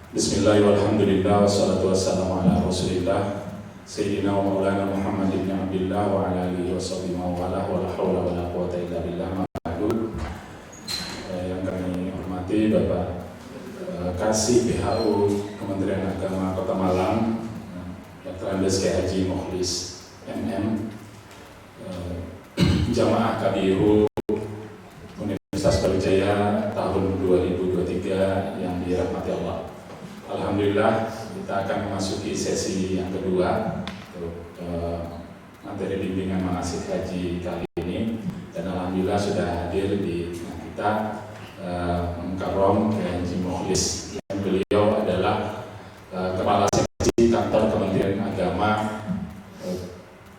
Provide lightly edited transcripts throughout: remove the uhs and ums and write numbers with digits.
Bismillah walhamdulillah wassalatu wassalamu ala rasulillah Sayyidina wa maulana Muhammad ibn Abdillah wa ala alihi wa sahbihi wa la hawla wa la quwata illa billah ma'adu. Yang kami hormati Bapak Kasih PHU Kementerian Agama Kota Malang, Dr. Andes Kiai Haji Mukhlis MM, Jamaah KBIRU Universitas Brawijaya tahun 2023 yang dirahmati Allah. Alhamdulillah kita akan memasuki sesi yang kedua untuk materi bimbingan manasik haji kali ini, dan alhamdulillah sudah hadir di tengah kita Mukarrom Kiai Haji Mukhlis, yang beliau adalah Kepala Seksi Kantor Kementerian Agama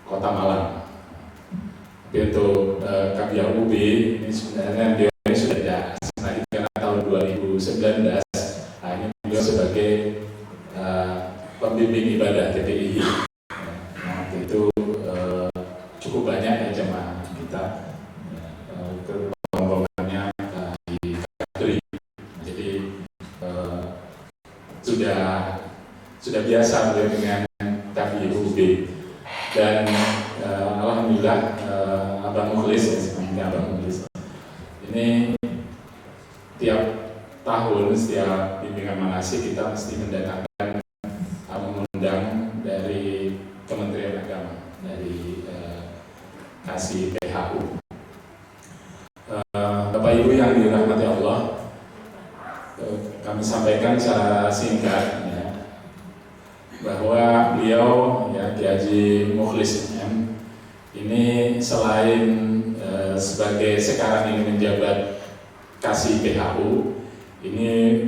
Kota Malang. Tapi untuk KBIRUB ini sebenarnya beliau ini sudah dilaksanakan tahun 2019. Beliau sebagai pembimbing ibadah TPI. Nah, itu cukup banyak ya jemaah kita rombongannya di Kadri. Jadi sudah biasa beliau dengan KBIRUB, dan alhamdulillah Abang Mukhlis, Abang Mukhlis ini tiap tahun setiap bimbingan manasik kita mesti mendatangkan mengundang dari Kementerian Agama, dari Kasih PHU. Bapak Ibu yang dirahmati Allah, kami sampaikan secara singkat ya, bahwa beliau ya Kiai Haji Mukhlis MM ini selain sebagai sekarang ini menjabat Kasih PHU, ini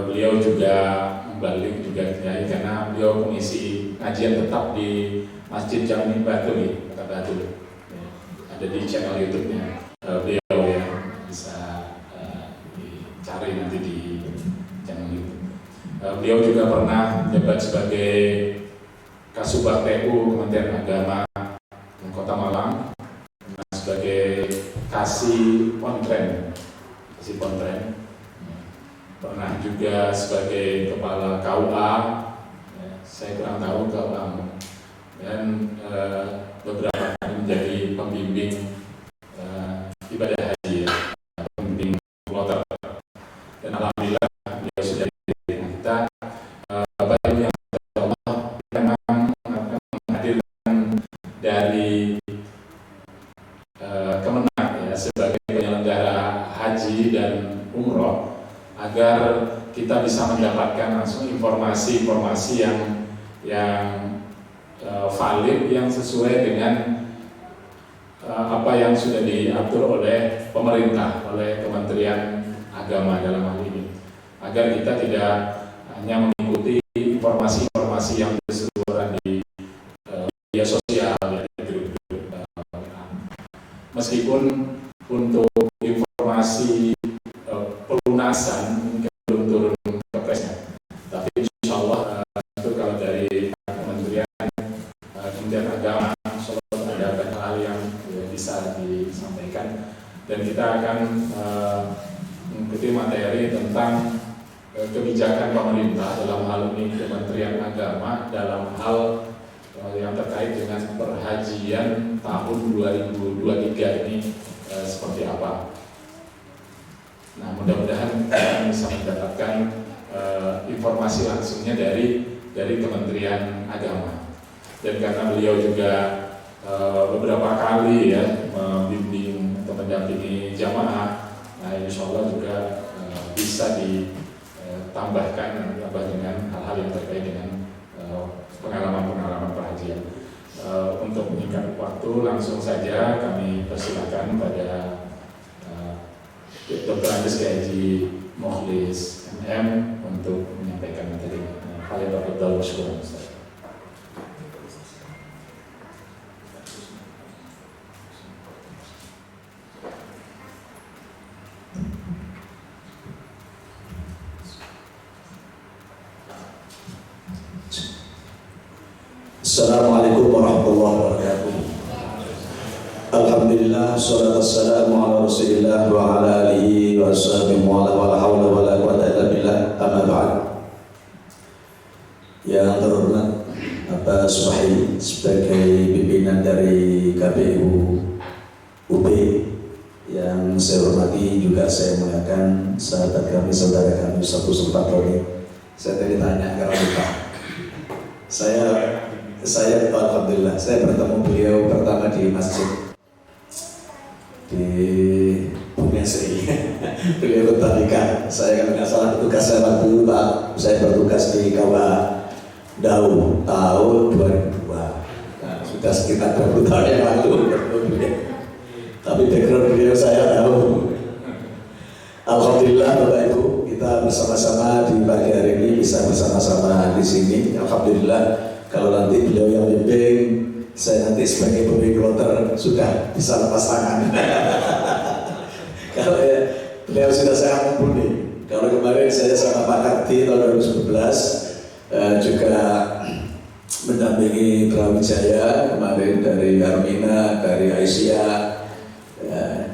beliau juga membalik juga ya, karena beliau pengisi kajian tetap di Masjid Jami Batu nih, Kota Batu. Ya, ada di channel YouTube-nya beliau ya, bisa dicari nanti di channel YouTube. Beliau juga pernah menjabat sebagai Kasubag PU Kementerian Agama Kota Malang, sebagai Kasih Pontren, pernah juga sebagai Kepala KUA, ya, saya kurang tahu KUA, dan beberapa kali menjadi pembimbing ibadah haji, ya, pembimbing kloter. Dan alhamdulillah beliau sudah dengan kita. Bapak Ibu yang Allah memang menghadirkan dari Kemenag ya, sebagai penyelenggara haji dan umroh, agar kita bisa mendapatkan langsung informasi-informasi yang valid, yang sesuai dengan apa yang sudah diatur oleh pemerintah, oleh Kementerian Agama dalam hal ini, agar kita tidak hanya mengikuti informasi-informasi yang berseliweran di media sosial ya, di grup-grup. Meskipun untuk informasi pelunasan mungkin belum turun ke presnya, tapi insya Allah itu kalau dari Kementerian Agama ada banyak hal yang bisa disampaikan, dan kita akan mengikuti materi tentang kebijakan pemerintah dalam hal ini Kementerian Agama dalam hal yang terkait dengan perhajian tahun 2023 ini seperti apa. Nah, mudah-mudahan kita bisa mendapatkan informasi langsungnya dari Kementerian Agama. Dan karena beliau juga beberapa kali ya membimbing atau mendampingi jamaah, nah insya Allah juga bisa ditambahkan dengan hal-hal yang terkait dengan pengalaman-pengalaman perhajian. Untuk menyingkat waktu, langsung saja kami persilakan pada Dr. Andes Kiai Haji Mukhlis MM untuk menyampaikan materi. Alhamdulillah wasyukur. Assalamualaikum warahmatullahi wabarakatuh. Alhamdulillah, salatu wassalamu ala rasulillah wa ala alihi wa sahbihi wa la hawla wa la quwata illa billah, amma ba'd. Yang terhormat Bapak Suhaili sebagai pimpinan dari KPU UB, yang saya hormati juga saya muliakan sahabat kami, saudara kami Ustaz Sultan. Saya tadi tanya karena lupa. Saya alhamdulillah saya bertemu beliau pertama di masjid di Bumi Sri. Beliau bertandika. Saya kalau nggak salah tugas saya waktu Pak, saya bertugas di Kawah Dau tahun 2002. Nah, sudah sekitar 20 tahun yang lalu. Tapi background beliau saya tahu. Alhamdulillah Bapak Ibu, kita bersama-sama di pagi hari ini bisa bersama-sama di sini. Alhamdulillah. Kalau nanti beliau yang bimbing, saya nanti sebagai pemimpin kloter sudah bisa lepas tangan. Kalau beliau sudah saya mumpuni. Kalau kemarin saya sama Pak Karti tahun 2011 juga mendampingi Brawijaya kemarin dari Armina, dari Aisyah,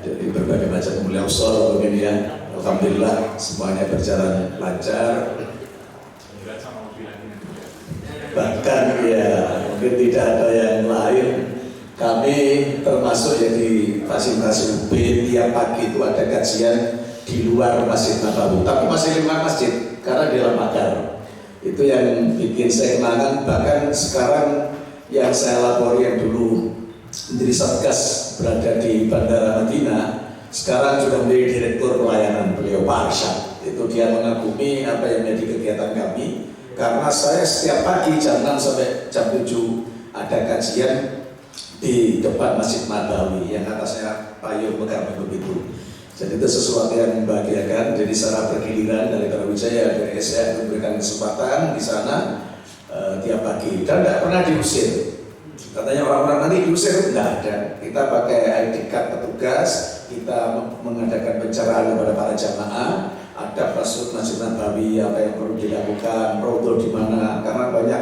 dari berbagai macam beliau sol mungkin ya. Alhamdulillah semuanya berjalan lancar. Bahkan ya mungkin tidak ada yang lain, kami termasuk yang di fasilitasi UB tiap pagi itu ada kajian di luar Masjid Nabawi, tapi masih 5 masjid karena di dalam makar. Itu yang bikin saya kenangan. Bahkan sekarang yang saya lapori yang dulu menjadi Satgas berada di Bandara Madinah, sekarang sudah menjadi Direktur Pelayanan beliau Pak Arsyad. Itu dia mengagumi apa yang menjadi kegiatan kami. Karena saya setiap pagi jam 6 sampai jam 7 ada kajian di depan Masjid Nabawi yang atasnya payung megah begitu. Jadi itu sesuatu yang membahagiakan. Jadi secara bergiliran dari Brawijaya, dari SR memberikan kesempatan di sana tiap pagi dan tidak pernah diusir. Katanya orang-orang nanti diusir, tidak ada. Kita pakai ID card petugas, kita mengadakan pencerahan kepada para jamaah. Ada pasut Masjid Nabawi, apa yang perlu dilakukan, rodo di mana, karena banyak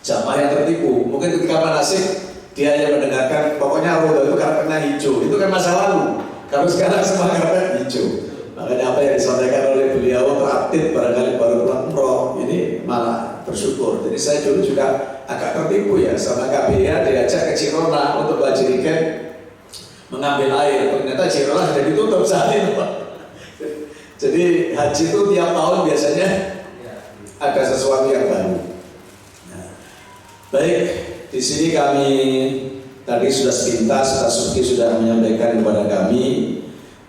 jamaah yang tertipu. Mungkin ketika manasik dia hanya mendengarkan pokoknya rodo itu karpetnya hijau, itu kan masa lalu. Kalau sekarang semua karpet hijau. Makanya apa yang disampaikan oleh beliau terupdate barangkali baru pulang umroh, ini malah bersyukur. Jadi saya dulu juga agak tertipu ya sama KBA, diajak ke Cirona untuk bajirikan mengambil air. Ternyata Cirona sudah ditutup saat itu. Jadi haji itu tiap tahun biasanya ada sesuatu yang baru. Nah, baik, di sini kami tadi sudah sepintas, Pak Suki sudah menyampaikan kepada kami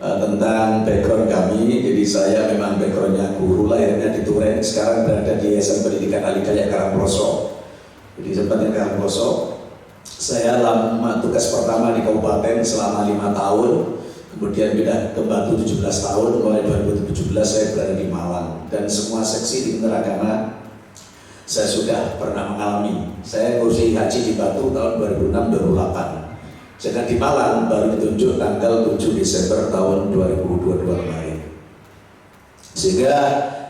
tentang background kami. Jadi saya memang backgroundnya guru, lahirnya di Turen, sekarang berada di SMA Pendidikan Alidaya Karangploso. Jadi tempatnya Karangploso. Saya lama tugas pertama di kabupaten selama 5 tahun. Kemudian pindah ke Batu 17 tahun, mulai 2017 saya berada di Malang. Dan semua seksi di Kementerian saya sudah pernah mengalami. Saya ngurusi haji di Batu tahun 2006-2008. Sedang di Malang baru ditunjuk tanggal 7 Desember tahun 2022 kemarin. Sehingga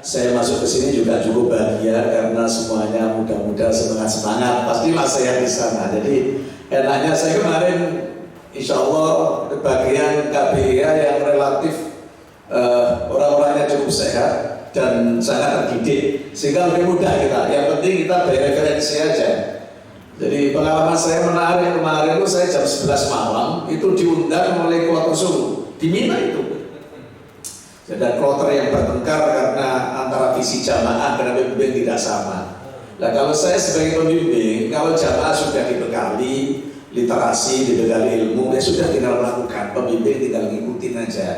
saya masuk ke sini juga cukup bahagia karena semuanya muda-muda semangat-semangat. Pastilah saya di sana. Jadi enaknya saya kemarin insya Allah bagian KBA yang relatif orang-orangnya cukup sehat dan sangat terdidik sehingga lebih mudah kita. Yang penting kita bereferensi aja. Jadi pengalaman saya menarik kemarin itu saya jam 11 malam itu diundang oleh kloter Solo di Mina itu. Dan kloter yang bertengkar karena antara visi jamaah dan pembimbing tidak sama. Nah kalau saya sebagai pembimbing, kalau jamaah sudah dibekali literasi, dibekali ilmu, ya sudah tinggal melakukan, pembimbing tinggal ngikutin aja.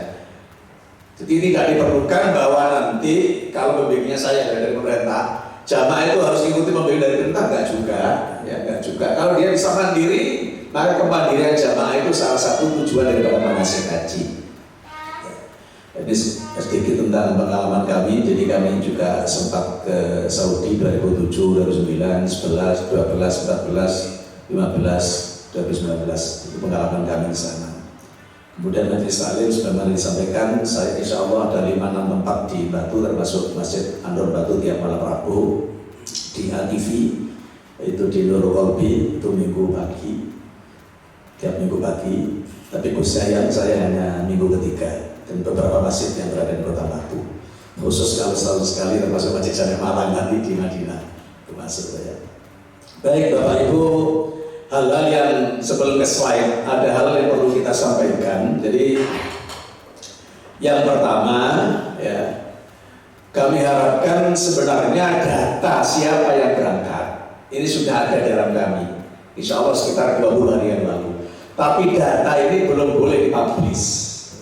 Jadi tidak diperlukan bahwa nanti kalau pembimbingnya saya dari pemerintah, jamaah itu harus ikuti pembimbing dari pemerintah, enggak juga, ya enggak juga. Kalau dia bisa mandiri, maka kemandirian jamaah itu salah satu tujuan daripada manasik haji. Jadi sedikit tentang pengalaman kami. Jadi kami juga sempat ke Saudi 2007, 2009, 11, 12, 14, 15. 2019 itu pengalaman kami di sana. Kemudian Majelis Taklim sebagaimana disampaikan, saya insya Allah ada 5-6 tempat di Batu, termasuk Masjid Andor Batu tiap malam Rabu, di ATV itu di Nurul Qalbi itu minggu pagi, tiap minggu pagi. Tapi khususnya saya hanya minggu ketiga dan beberapa masjid yang berada di Kota Batu. Khusus kalau setahun sekali termasuk Masjid Jami Malang nanti di Madinah. Termasuk saya. Baik Bapak Ibu, hal-hal yang sebelum ke slide, ada hal yang perlu kita sampaikan. Jadi yang pertama, ya, kami harapkan sebenarnya data siapa yang berangkat ini sudah ada dalam kami. Insya Allah sekitar 20 hari yang lalu. Tapi data ini belum boleh dipublish,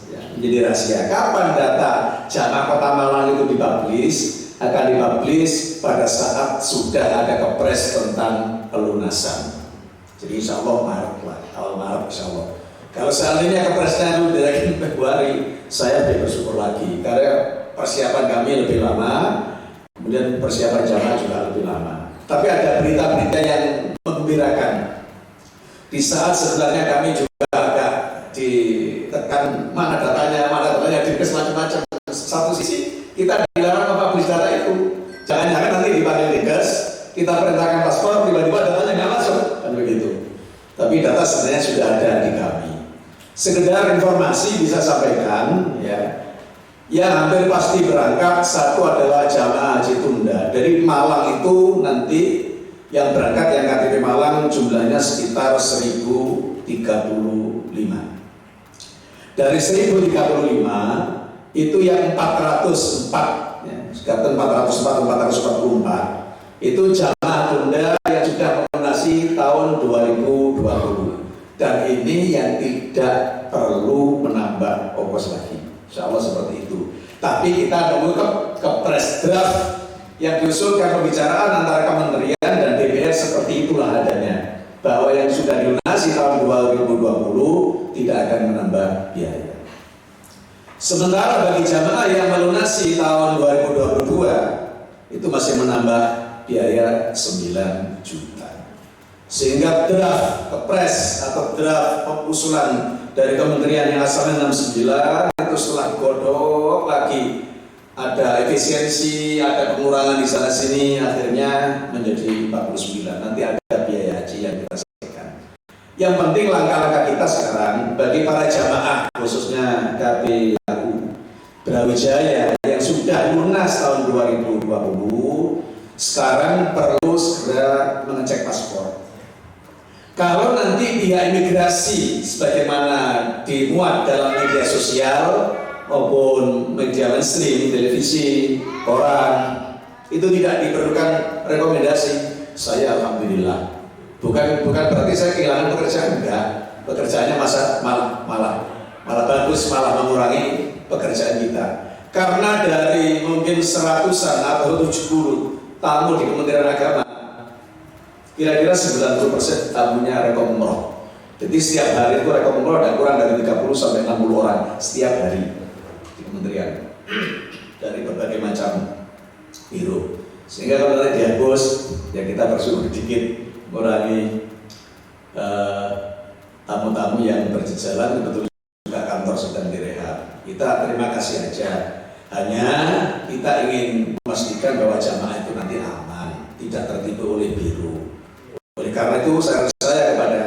ya, menjadi rahasia. Kapan data jamaah Kota Malang itu dipublish? Akan dipublish pada saat sudah ada kepres tentang pelunasan. Jadi insya Allah Maret lah, awal Maret insya Allah. Kalau seandainya kepresnya itu dari Februari, saya lebih bersyukur lagi karena persiapan kami lebih lama, kemudian persiapan jamaah juga lebih lama. Tapi ada berita-berita yang menggembirakan. Di saat sebenarnya kami juga agak ditekan mana datanya, dikes macam-macam. Satu sisi kita dilarang mempublish data itu. Jangan-jangan nanti dipanggil dikes, kita perintahkan paspor, tiba-tiba datanya nggak masuk, kan begitu. Tapi data sebenarnya sudah ada di kami. Sekedar informasi bisa sampaikan, ya. Yang hampir pasti berangkat satu adalah jamaah haji tunda. Dari Malang itu nanti yang berangkat yang KTP Malang jumlahnya sekitar 1035. Dari 1035 itu yang 404, ya, sekitar 404 itu jamaah tunda yang sudah melunasi tahun 2020. Dan ini yang tidak perlu menambah ongkos lagi. Insya Allah seperti itu. Tapi kita nunggu kepres draft yang diusulkan pembicaraan antara Kementerian dan DPR seperti itulah adanya. Bahwa yang sudah dilunasi tahun 2020 tidak akan menambah biaya. Sementara bagi jamaah yang melunasi tahun 2022 itu masih menambah biaya 9 juta. Sehingga draft kepres atau draft usulan dari kementerian yang asalnya 69 itu setelah godok lagi ada efisiensi, ada pengurangan di sana sini, akhirnya menjadi 49. Nanti ada biaya haji yang kita sampaikan. Yang penting langkah-langkah kita sekarang bagi para jamaah khususnya KPU Brawijaya yang sudah lunas tahun 2020 sekarang perlu segera mengecek paspor. Kalau nanti pihak imigrasi sebagaimana dimuat dalam media sosial maupun media mainstream, televisi, koran, itu tidak diperlukan rekomendasi, saya alhamdulillah. Bukan berarti saya kehilangan pekerjaan, enggak. Pekerjaannya malah bagus, malah mengurangi pekerjaan kita. Karena dari mungkin 100-an atau 70 tamu di Kementerian Agama, kira-kira 90% tamunya rekom umroh. Jadi setiap hari itu rekom umroh ada kurang dari 30 sampai 60 orang setiap hari di kementerian dari berbagai macam biro. Sehingga kalau nanti dihapus, ya kita bersyukur sedikit mengurangi tamu-tamu yang berjalan, betul juga kantor sedang direhab. Kita terima kasih aja. Hanya kita ingin memastikan bahwa jamaah itu nanti aman, tidak tertipu oleh biro. Oleh karena itu saya kepada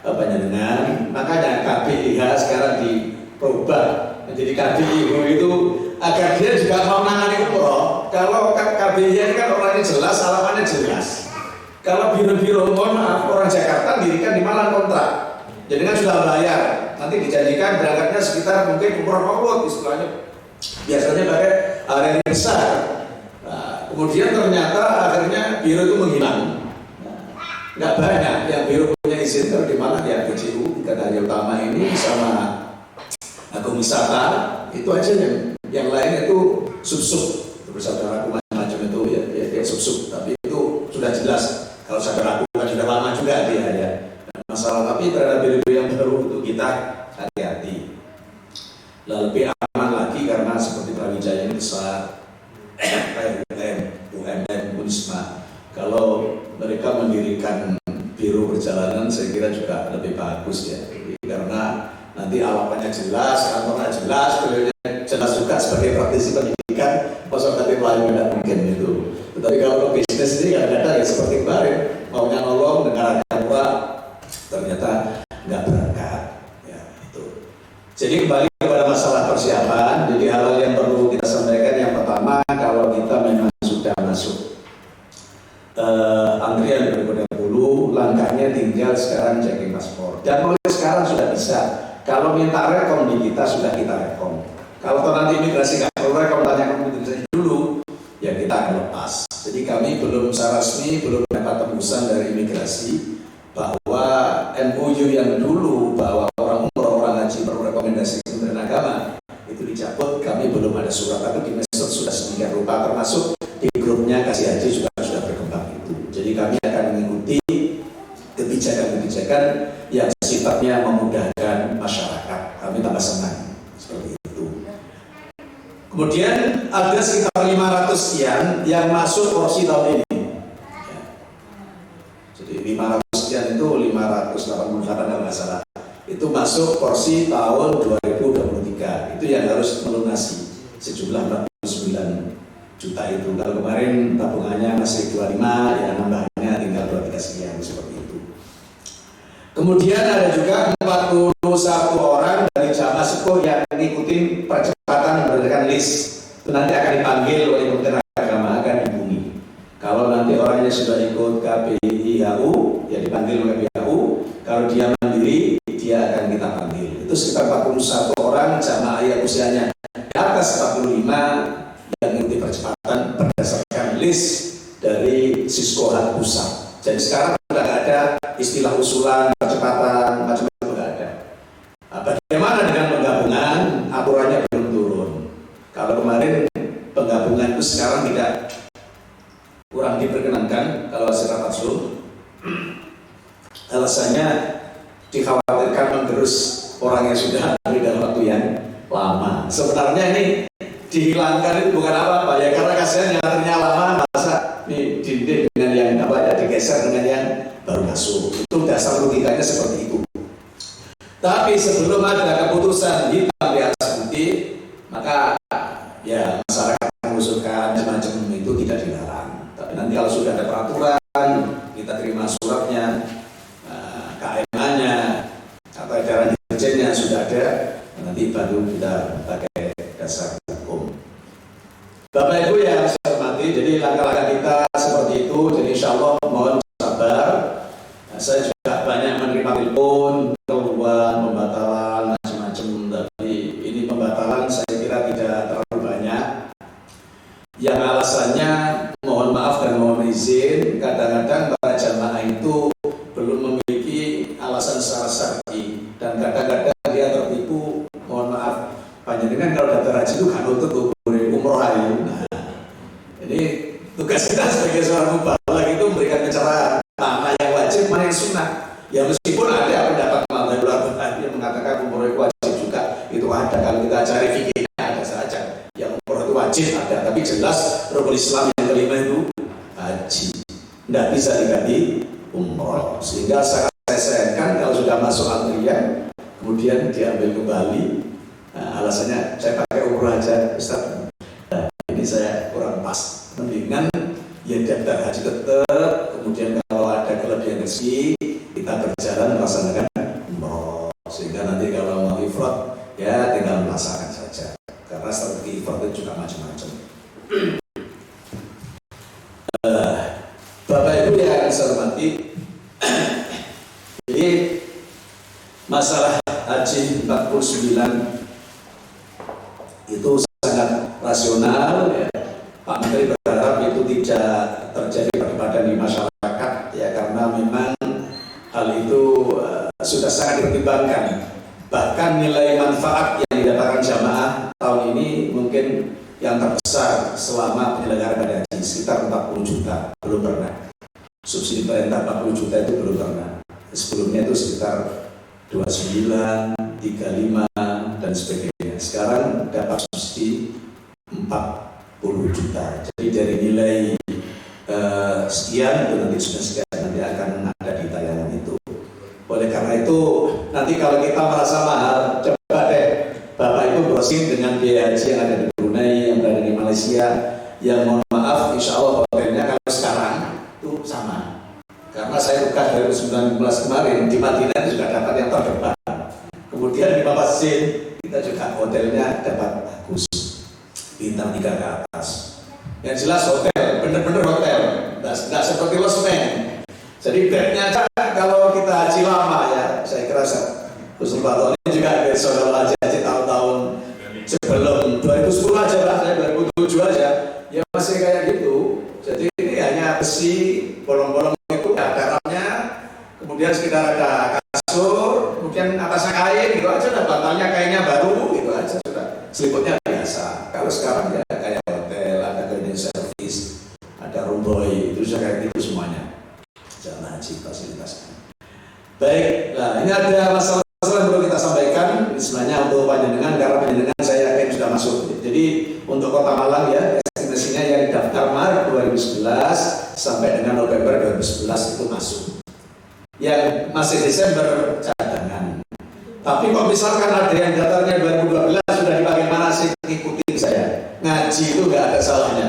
panjenengan, makanya KPIH sekarang diubah menjadi KPIU itu agar dia juga mau menangani umroh. Kalau KPIH kan orangnya jelas, alamannya jelas. Kalau biro-biro, mohon maaf, orang Jakarta dirikan di Malang kontrak, jadi kan sudah bayar, nanti dijanjikan berangkatnya sekitar mungkin umroh maulud istilahnya, biasanya pakai area yang besar. Nah, kemudian ternyata akhirnya biro itu menghilang. Nggak banyak yang biro punya izin kalau di Malang ya BCU, Tingkat Hari Utama ini sama Agung Wisata, itu aja yang lain itu sub-sub, bersaudara aku macam itu ya sub-sub, tapi itu sudah jelas. Kalau saudara aku kan sudah lama juga dia ya. Masalah tapi terhadap biro yang baru itu kita hati-hati. Lebih aman lagi karena seperti Brawijaya ini besar, UMM, Unisma. Kalau mereka mendirikan biro perjalanan, saya kira juga lebih bagus ya. Karena nanti alamatnya jelas, kantornya jelas, beliaunya jelas juga sebagai praktisi pendidikan, masa nanti melalui tidak mungkin itu. Tetapi kalau bisnis ini kadang-kadang ya seperti kemarin, maunya nolong dengan harga murah, ternyata nggak berangkat. Ya, itu. Jadi kembali kepada masalah persiapan, jadi hal-hal yang perlu kita sampaikan yang pertama, kalau kita memang sudah masuk tinggal sekarang checking paspor. Dan mulai sekarang sudah bisa. Kalau minta rekom di kita sudah kita rekom. Kalau nanti imigrasi nggak perlu rekom, tanya imigrasi dulu, ya kita akan lepas. Jadi kami belum secara resmi belum dapat tembusan dari imigrasi bahwa MOU yang dulu bahwa orang umroh orang haji perlu rekomendasi Kementerian Agama itu dicabut. Kami belum ada surat, tapi di medsos sudah sedemikian rupa, termasuk di grupnya Kasih Haji juga sudah berkembang itu. Jadi kami akan mengikuti kebijakan-kebijakan yang sifatnya memudahkan masyarakat. Kami tambah senang seperti itu. Kemudian ada sekitar 500 sekian yang masuk porsi tahun ini. Ya. Jadi 500 sekian itu 588 kalau nggak salah. Itu masuk porsi tahun 2023. Itu yang harus melunasi sejumlah 49 juta itu. Kalau kemarin tabungannya masih 25, ya nambahnya tinggal 23 sekian seperti itu. Kemudian ada juga 41 orang dari jamaah sepuh yang mengikuti percepatan berdasarkan list. Itu nanti akan dipanggil oleh Kementerian Agama, akan dihubungi. Kalau nanti orangnya sudah ikut KPIHU, ya dipanggil oleh KPIHU. Kalau dia mandiri, dia akan kita panggil. Itu sekitar 41 orang jamaah yang usianya di atas 45 yang mengikuti percepatan berdasarkan list dari Siskohat Pusat. Jadi sekarang sudah ada istilah usulan percepatan macam-macam sudah ada. Nah, bagaimana dengan penggabungan? Aturannya belum turun. Kalau kemarin penggabungan itu sekarang tidak kurang diperkenankan kalau hasil rapat Zoom. Alasannya dikhawatirkan menggerus orang yang sudah ada dalam waktu yang lama. Sebenarnya ini dihilangkan itu bukan apa-apa ya, karena kasihan yang ternyata lama masa nih dinding dengan yang apa ya digeser dengan yang baru masuk. Itu dasar logikanya seperti itu. Tapi sebelum ada keputusan hitam di atas putih, maka ya masyarakat mengusulkan macam-macam itu tidak dilarang. Tapi nanti kalau sudah ada peraturan, kita terima suratnya, KMA-nya atau edaran dirjennya sudah ada, nanti baru kita pakai dasar hukum. Bapak Ibu yang saya hormati, jadi langkah-langkah kita seperti itu. Jadi insya Allah mohon sabar. Nah, saya juga banyak menerima telepon, keluhan, pembatalan, macam-macam. Tapi ini pembatalan saya kira tidak terlalu banyak. Yang alasannya mohon maaf dan mohon izin, kadang-kadang para jamaah itu belum memiliki alasan secara syar'i dan kadang-kadang dia tertipu. Mohon maaf, panjenengan kalau daftar haji itu kan untuk umroh aja. Nah, ini tugas kita sebagai seorang mubalagh itu memberikan pencerahan mana yang wajib, mana yang sunnah. Ya meskipun ada pendapat ulama yang mengatakan umroh itu wajib juga, itu ada. Kalau kita cari fikihnya ada saja. Yang umroh itu wajib ada, tapi jelas rukun Islam yang kelima itu haji. Tidak bisa diganti umroh. Sehingga saya sayangkan kalau sudah masuk antrian, kemudian diambil kembali. Nah, alasannya saya pakai umroh aja, Ustaz. Nah, ini saya kurang pas. Mendingan ya daftar haji tetap. Kemudian kalau ada kelebihan rezeki, kita berjalan melaksanakan umroh. Sehingga nanti kalau mau ifrad, ya tinggal melaksanakan saja. Karena strategi ifrad itu juga macam-macam. Bapak Ibu yang saya hormati, jadi masalah haji 49 itu sangat rasional ya. Pak Menteri berharap itu tidak terjadi perdebatan di masyarakat ya, karena memang hal itu sudah sangat dipertimbangkan. Bahkan nilai manfaat yang didapatkan jamaah tahun ini mungkin yang terbesar selama penyelenggaraan haji, sekitar 40 juta, belum pernah. Subsidi pemerintah 40 juta itu belum pernah. Sebelumnya itu sekitar 29, 35 dan sebagainya. Sekarang dapat subsidi 40 juta. Jadi dari nilai sekian itu nanti sudah sekian, nanti akan ada di tayangan itu. Oleh karena itu nanti kalau kita merasa mahal, coba deh Bapak Ibu browsing dengan biaya haji yang ada di Brunei, yang berada di Malaysia, yang mohon maaf insya Allah hotelnya kalau sekarang itu sama. Karena saya buka 2019 kemarin di Madinah itu juga dapat yang terdepan. Kemudian di Mapasin kita juga hotelnya dapat bagus, bintang 3 ke atas. Yang jelas hotel, bener-bener hotel, nggak seperti losmen. Jadi bednya kalau kita kayak gitu. Jadi ini hanya besi, bolong-bolong itu ada dalamnya, kemudian sekitar ada kasur, kemudian atasnya kain, gitu aja. Udah bantalnya kainnya baru, gitu aja sudah. Selimutnya biasa. Kalau sekarang ya kayak hotel, ada cleaning service, ada room boy, itu sudah kayak gitu semuanya. Jamaah haji fasilitasnya. Baik, nah ini ada masalah-masalah yang perlu kita sampaikan. Ini sebenarnya untuk panjenengan, karena panjenengan saya yakin sudah masuk. Jadi untuk Kota Malang ya, estimasinya yang daftar Maret 2011 sampai dengan November 2011 itu masuk. Yang masih Desember cadangan. Tapi kalau misalkan ada yang daftarnya 2012 sudah dipakai mana sih, ikutin saya. Ngaji itu nggak ada salahnya.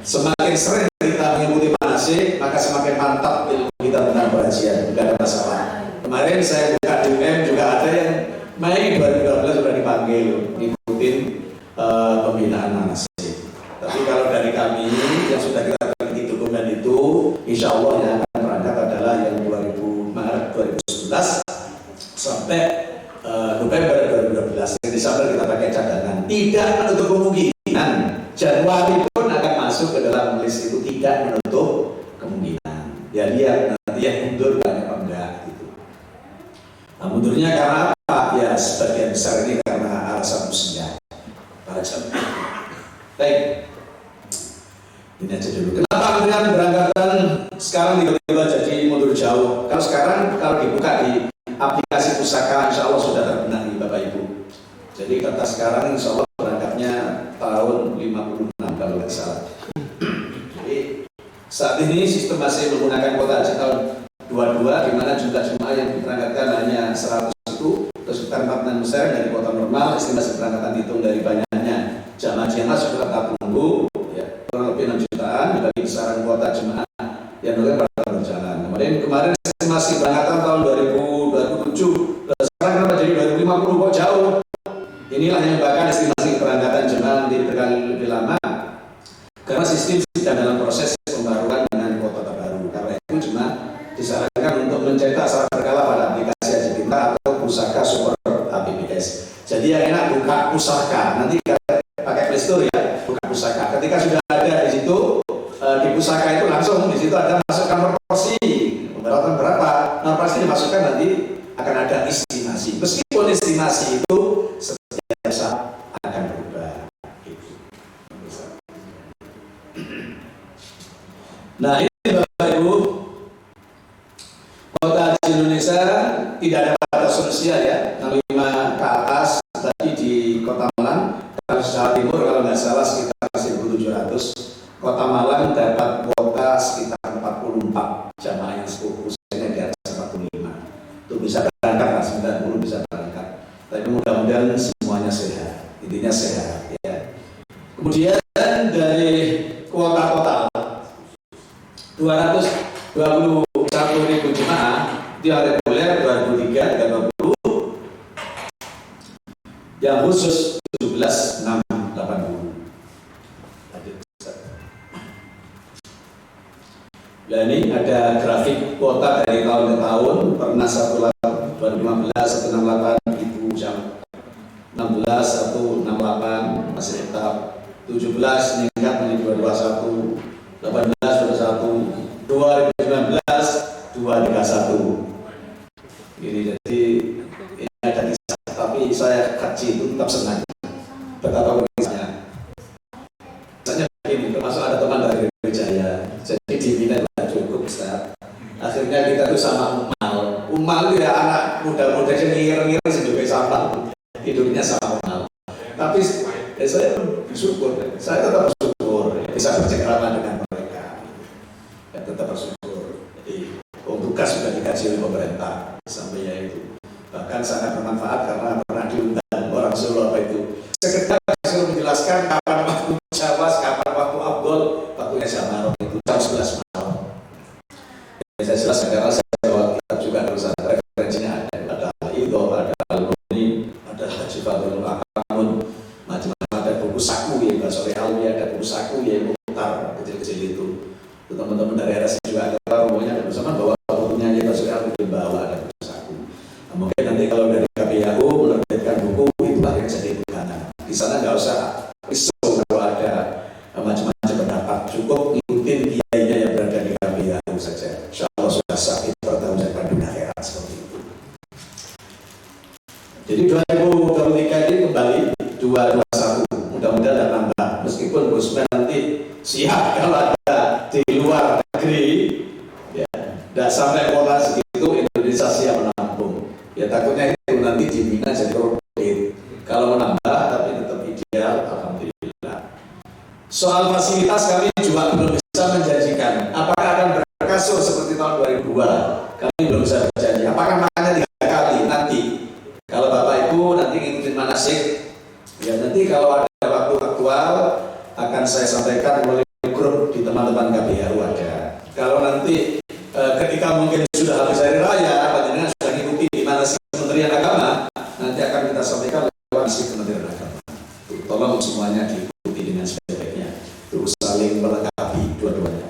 Semakin sering kita mengikuti manasik, maka semakin mantap ilmu kita tentang pengajian, tidak ada masalah. Kemarin saya buka di UM juga ada yang Mei 2012 sudah dipanggil ngikutin pembinaan manasik. Tapi kalau dari kami yang sudah kita teliti dokumen itu, insya Allah yang akan berangkat adalah yang Maret 2011 sampai November 2012. Yang Desember kita pakai cadangan. Tidak menutup kemungkinan Januari pun akan masuk ke dalam list itu, tidak menutup kemungkinan. Ya lihat nanti yang mundur banyak apa enggak gitu. Nah, mundurnya karena apa? Ya sebagian besar ini karena alasan usia para jamaah. Baik, ini aja dulu. Kenapa kemudian berangkatan sekarang tiba-tiba jadi mundur jauh? Kalau sekarang kalau dibuka di aplikasi pusaka, insya Allah sudah terbenahi Bapak Ibu. Jadi kata sekarang insya Allah berangkatnya tahun 56 kalau tidak salah. Jadi saat ini sistem masih menggunakan kuota haji tahun 22, di mana jumlah jemaah yang diberangkatkan hanya 100 itu, terus sekitar 46 besar dari kuota normal. Estimasi berangkatan dihitung dari banyaknya jemaah yang masuk ke tahap tunggu, ya, kurang lebih 6 jutaan dibagi besaran kuota jemaah yang pada berjalan. Kemarin estimasi berangkatan tahun 2007, sekarang kenapa jadi 2050 kok jauh? Inilah yang bahkan estimasi keberangkatan jemaah menjadi berkali lebih lama karena sistem sedang dalam proses pembaruan dengan kuota terbaru. Karena itu jemaah disarankan untuk mencetak secara berkala pada aplikasi Haji Pintar atau pusaka super APBS. Jadi yang enak buka pusaka, nanti pakai Play Store ya, buka pusaka. Ketika sudah ada di situ, di pusaka itu langsung di situ ada masukkan nomor porsi. Berapa? Nomor porsi dimasukkan, nanti akan ada estimasi. Meskipun estimasi itu setiap saat akan berubah. Nah ini Bapak Ibu, kuota haji Indonesia tidak ada batas usia ya, 65 ke atas tadi di Kota Malang. Kalau Jawa Timur kalau nggak salah sekitar 1.700. Kota Malang dapat kuota sekitar 44 jamaah yang 10% di atas 45. Itu bisa berangkat lah, 90 bisa berangkat. Tapi mudah-mudahan semuanya sehat, intinya sehat ya. Kemudian dari kuota total 221.000 jemaah di reguler 2003 320, yang khusus 17.680. Nah ini ada grafik kuota dari tahun ke tahun, pernah 2015 168 ribu jam, 16 168 masih tetap, 17 meningkat menjadi 221, 18 21, 2019 231. Ini jadi ini ada kisah, tapi saya kaji itu tetap senang. Betapa kisahnya. Misalnya begini, termasuk ada teman dari Wijaya, jadi diminta cukup Ustaz. Akhirnya kita tuh sama Umal itu ya anak muda-muda yang ngir-ngir sebagai sampah, hidupnya sama Umal. Tapi saya bersyukur, saya tetap bersyukur bisa bercengkrama dengan mereka. Ya, tetap bersyukur. Jadi tugas sudah dikaji oleh pemerintah sampai ya itu. Bahkan sangat bermanfaat karena pernah diundang orang Solo apa itu. Sekedar disuruh menjelaskan kapan waktu Jawas, kapan waktu Abdul, waktunya Jamarot itu jam 11 malam. Saya jelaskan karena saya bawa kitab juga terus referensinya ada itu, ada Al-Buni, ada Haji Fadlul Akamun, macam-macam, ada buku saku ya, Basori Alwi, ada buku saku ya, mutar kecil-kecil itu. Teman-teman dari RS juga ada rombongan ada bersama bawa bukunya aja, Basori Alwi dibawa, ada buku saku. Nah, mungkin nanti kalau dari KPAU menerbitkan buku itu akan jadi bulanan. Di sana nggak usah risau kalau ada macam-macam pendapat. cukup ngikutin kiainya yang berada di KPAU saja. Insya Allah sudah sah dipertanggungjawabkan dunia akhirat seperti itu. Jadi 2023 ini kembali 221, mudah-mudahan ada nambah. Meskipun Gusman nanti siap kalau ada di luar negeri, ya, tidak sampai kuota segitu Indonesia siap menampung. Ya takutnya itu nanti di Mina jadi kredit. Kalau menambah tapi tetap ideal, alhamdulillah. Soal fasilitas kami juga belum bisa menjanjikan. Apakah akan berkasur seperti tahun 2002? Kami belum bisa berjanji. Apakah makannya 3 kali nanti? Kalau Bapak Ibu nanti ngikutin manasik, ya nanti kalau ada waktu aktual akan saya sampaikan melalui grup di teman-teman KPAU ada. Kalau nanti ketika mungkin sudah habis hari raya, panjenengan sudah ngikuti di manasik Kementerian Agama, nanti akan kita sampaikan lewat manasik Kementerian Agama. Tolong semuanya diikuti dengan sebaik-baiknya. Terus saling melengkapi dua-duanya.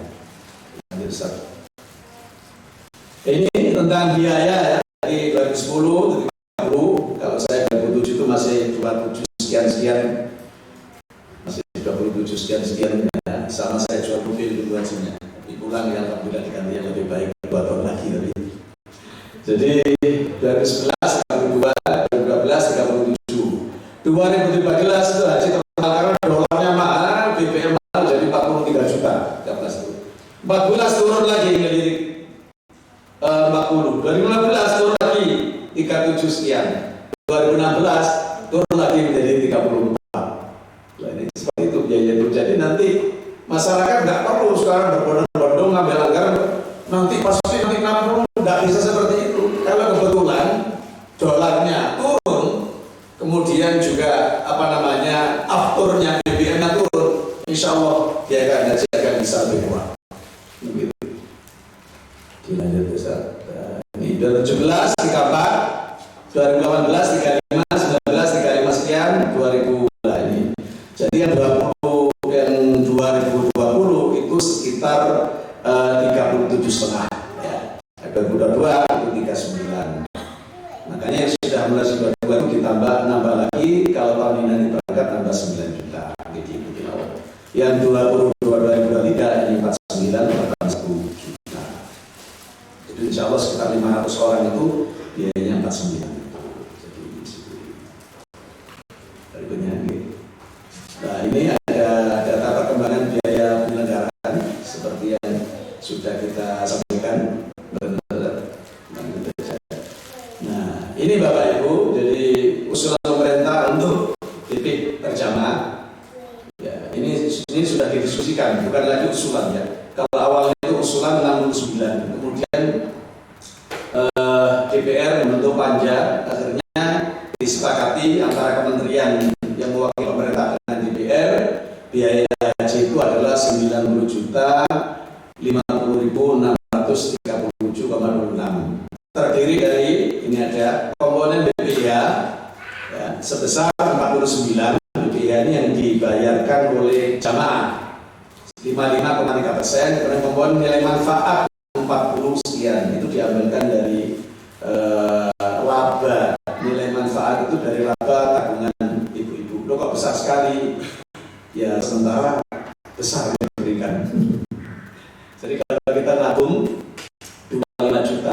Ini tentang biaya ya, dari 2010 kalau saya 27 itu masih 27 sekian-sekian, masih 27 sekian-sekian ya. Sama saya jual mobil itu hasilnya dipulang ya, alhamdulillah diganti yang lebih baik 2 tahun lagi tadi. Jadi 2011, 2012, 2013, 37 2013 itu haji total karena dolarnya mahal, BBM mahal jadi 43 juta 13 itu 14 turun lagi menjadi 40, 2015 turun lagi 37 sekian, 2016 turun lagi menjadi 34. Nah, ini seperti itu biaya itu. Jadi nanti masyarakat nggak perlu sekarang berbondong-bondong ngambil anggaran nanti pasti nanti 60, nggak bisa seperti itu. Kalau kebetulan dolarnya turun, kemudian juga apa namanya afturnya BBM-nya turun, insya Allah biaya haji akan bisa lebih murah. Begitu. Dilanjut besar. Ini 2017 34, 2018 35, 19 35 sekian, 2000 lah ini. Jadi yang 2020 itu sekitar 37,5 ya. 2022 itu 39. Makanya yang sudah mulai 22 itu ditambah nambah lagi, kalau tahun ini nanti berangkat nambah 9 juta gitu. Yang 2023 ini 49 bahkan 10 juta. Jadi insya Allah sekitar 500 orang itu biayanya 49. Jadi berikutnya ini. Nah ini ada data perkembangan biaya penyelenggaraan seperti yang sudah kita sampaikan. Nah ini Bapak Ibu, jadi usulan pemerintah untuk titik terjamaah. Ya, ini sudah didiskusikan, bukan lagi usulan ya. Kalau awalnya itu usulan 69, kemudian DPR membentuk panja, akhirnya disepakati antara kementerian yang mewakili pemerintah dengan DPR, biaya haji itu adalah 90.637,26, terdiri dari ini ada komponen BPIH ya, sebesar 49. BPIH ini yang dibayarkan oleh jamaah 55,3%, kemudian komponen nilai manfaat 40 sekian, itu diambilkan dari laba. Nilai manfaat itu dari laba tabungan ibu-ibu. Loh kok besar sekali? Ya sementara besar yang diberikan. Jadi kalau kita nabung 25 juta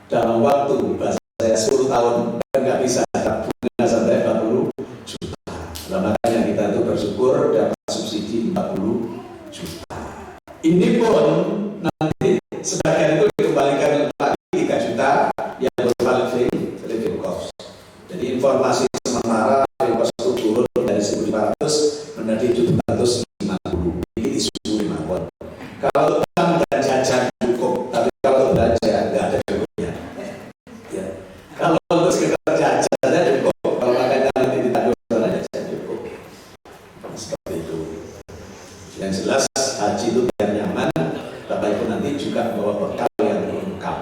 dalam waktu bahasa saya 10 tahun kan nggak bisa tabungnya sampai 40 juta. Nah, makanya kita itu bersyukur dapat subsidi 40 juta. Ini pun nanti sebagian itu dikembalikan lagi 3 juta yang berupa living cost. Jadi informasi sementara living cost itu turun dari 1.500 menjadi 750. Ini isu 5 pon. Kalau utang dan jajan cukup, tapi kalau belanja nggak ada cukupnya. Ya. Kalau untuk sekitar jajannya cukup, kalau makanya nanti ditanggung jajan cukup. Seperti itu. Yang jelas haji itu biar nyaman. Bapak Ibu nanti juga bawa bekal yang lengkap.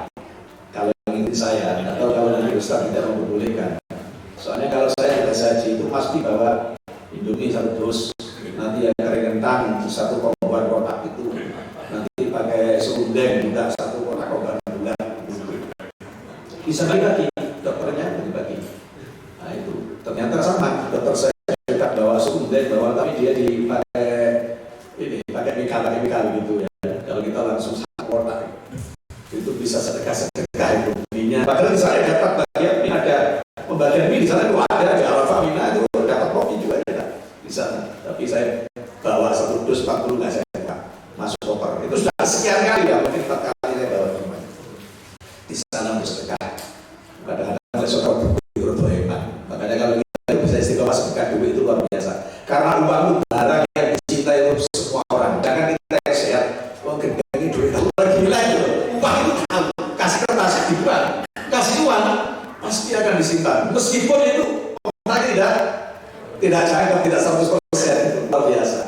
Kalau ingin saya, atau kalau nanti Ustaz tidak membolehkan. Soalnya kalau saya haji itu pasti bawa Indomie 1 dus, nanti yang kering kentang 1 kompor kotak itu, nanti pakai serundeng juga 1 kotak kompor bulat. Bisa dibagi, dokternya dibagi. Nah itu ternyata sama, dokter saya juga bawa serundeng, bawa tapi dia dipakai ini, pakai mika kali gitu ya. Kalau kita langsung kotak itu bisa sedekah itu minyak. Padahal di sana dapat bagian ini ada pembagian mie di sana itu ada di Arafah Mina itu dapat kopi juga ada di sana. Tapi saya bawa 1 dus 40 nggak saya masuk koper. Itu sudah sekian kali ya, mungkin 4 kali saya bawa di sana bersedekah. Kadang-kadang saya suka berpikir hebat. Makanya kalau kita bisa istiqomah sedekah duit itu luar biasa. Karena uang itu barang yang dicintai oleh semua orang. Jangan kita yang sehat, ini duit aku lagi gila itu. Uang itu kasih kertas dibuang, kasih uang pasti akan disimpan. Meskipun itu orangnya tidak cair, tidak 100% itu luar biasa.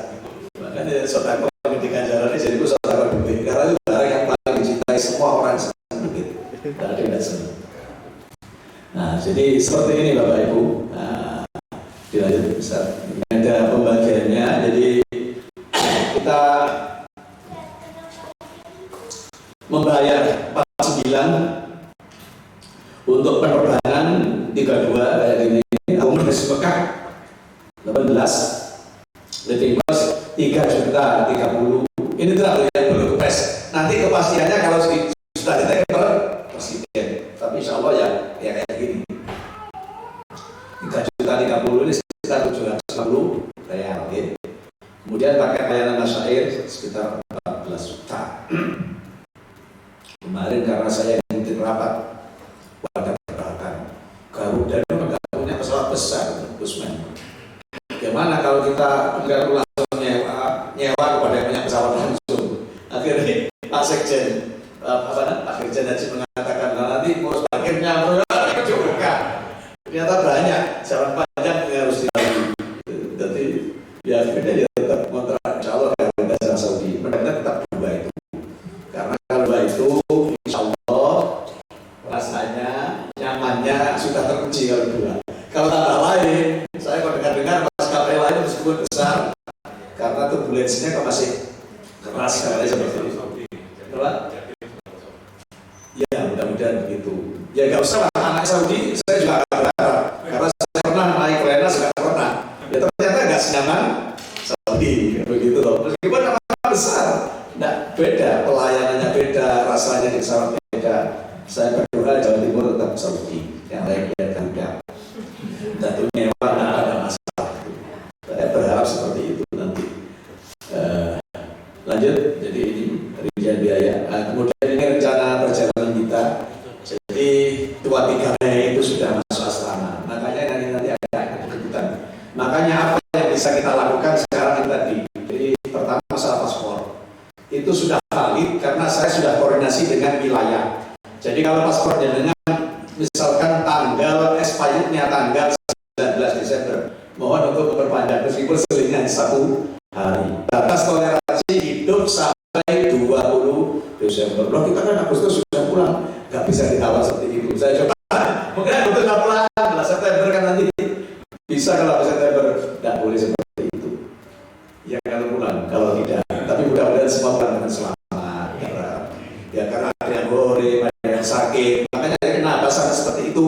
Makanya sedekah di ganjarannya jadi itu sedekah duit. Karena itu barang yang paling dicintai semua orang sedikit. Tidak senang. Nah, jadi seperti ini Bapak Ibu. Nah, dilanjut Ustaz. Ini ada pembagiannya. Jadi kita membayar 49 untuk penerbangan 32 kayak gini. Akomodasi Mekah 18. Living cost 3.30. Ini terlalu yang belum kepres. Nanti kepastiannya kalau sudah ditekan presiden. Tapi insya Allah ya kayak gini. 3.30 ini sekitar 750 real. Ya. Kemudian pakai layanan masyair sekitar 14 juta. Kemarin karena saya ngikutin rapat pada peralatan Garuda itu nggak punya pesawat besar, Gusman. Bagaimana kalau kita langsung nyewa kepada yang punya pesawat langsung? Akhirnya Pak Sekjen, Pak Dirjen Haji mengatakan nanti ngurus parkirnya juga. Ternyata banyak jalan panjang yang harus dilalui. Jadi ya akhirnya dia tetap kontrak insya Allah Garuda dan Saudi. Mereka tetap dua itu. Karena kalau dua itu insya Allah rasanya nyamannya sudah teruji kalau dua. Kalau tambah lain, saya kalau dengar maskapai lain meskipun besar karena turbulensinya kok masih keras sekali seperti itu. Kenapa? Ya mudah-mudahan begitu. Ya nggak usah lah anak Saudi, saya juga akan berharap karena saya pernah naik kereta sudah pernah. Ya ternyata nggak senyaman Saudi begitu loh. Meskipun nama besar, nggak beda pelayanannya beda, rasanya di pesawat beda. Saya berdoa Jawa Timur tetap Saudi, yang lain biar Garuda. Tentunya nggak ada masalah. Saya berharap seperti itu nanti. Lanjut, jadi ini rincian biaya. Kemudian ini rencana perjalanan kita. Jadi 2-3 Mei itu sudah masuk asrama. Makanya nanti ada kebutuhan. Makanya apa yang bisa kita lakukan sekarang ini tadi? Jadi pertama masalah paspor. Itu sudah valid karena saya sudah koordinasi dengan wilayah. Jadi kalau paspornya dengan misalkan tanggal expirednya tanggal 19 Desember, mohon untuk memperpanjang meskipun selingnya 1 hari. Batas toleransi hidup sampai 20 Desember. Loh kita kan Agustus sudah pulang, nggak bisa ditawar seperti itu. Saya coba, mungkin Agustus nggak pulang, bulan September kan nanti bisa kalau September nggak boleh seperti itu. Ya kalau pulang, kalau tidak. Tapi mudah-mudahan semua pulang dengan selamat. Ya karena ada yang hore, ada yang sakit. Makanya kenapa sampai seperti itu?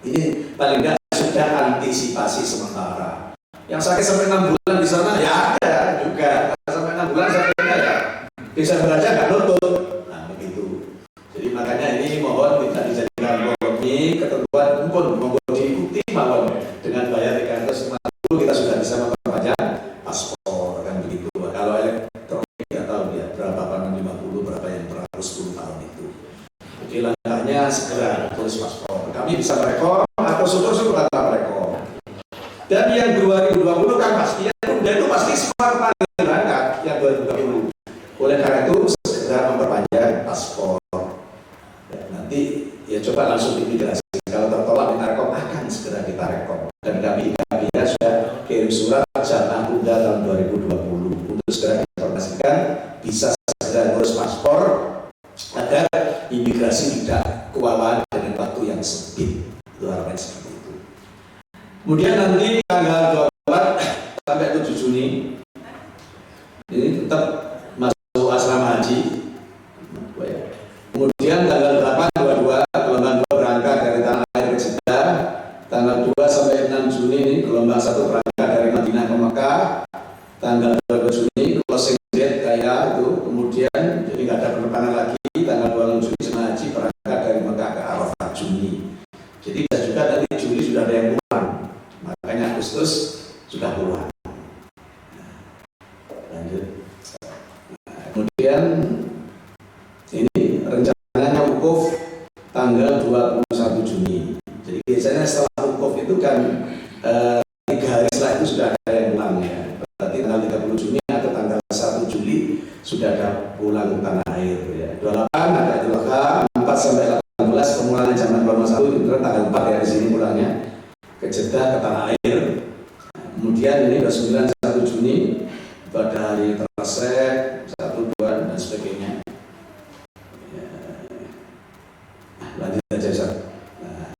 Ini paling tidak sudah antisipasi sementara. Yang sakit sampai 6 bulan di sana ya ada juga. Sampai 6 bulan sakitnya ya bisa belajar nggak nutup. Nah begitu. Jadi makanya ini mohon tidak dijadikan kompromi ketentuan pun monggo diikuti mohon dengan bayar 350 kita sudah bisa memperpanjang paspor kan begitu. Kalau elektronik nggak tahu ya berapa panen 50 berapa yang per 10 tahun itu. Jadi langkahnya segera tulis paspor. Kami bisa merekor atau syukur-syukur tanpa merekor. Dan yang 2020 kan pasti dan itu pasti semua berangkat yang 2020. Oleh karena itu segera memperpanjang paspor. Ya, nanti ya coba langsung imigrasi. Kalau tertolak kita rekom akan segera kita rekom. Dan kami sudah kirim surat jatah tunda tahun 2020 untuk segera informasikan bisa segera ngurus paspor agar imigrasi tidak kewalahan dengan waktu yang sempit. Itu harapan seperti itu. Kemudian nanti tanggal 24 sampai 7 Juni ini tetap masuk asrama haji. Kemudian tanggal 8 22 gelombang 2 berangkat dari tanah air ke Jeddah. Tanggal 2 sampai 6 Juni ini gelombang 1 berangkat dari Madinah ke Mekah. Tanggal 2 Juni closing date kayak itu, kemudian jadi nggak ada penerbangan lagi, tanggal 20 Juni jemaah haji berangkat dari Mekah ke Arafah Juni. Jadi bisa juga nanti Juli sudah ada yang pulang, makanya Agustus sudah pulang. Lanjut. Kemudian ini rencananya wukuf tanggal 21 Juni. Jadi biasanya setelah wukuf itu kan 3 hari setelah itu sudah ada yang pulang ya. Berarti tanggal 30 Juni atau tanggal 1 Juli sudah ada pulang ke tanah air ya. 28 ada Idul Adha, 4 sampai 18 pemulangan zaman Ramadan 1 itu tanggal 4 ya di sini pulangnya ke Jeddah ke tanah air. Kemudian ini 29 1 Juni pada hari Trasek 1 2 dan sebagainya. Ya. Lanjut aja Ustaz. Nah,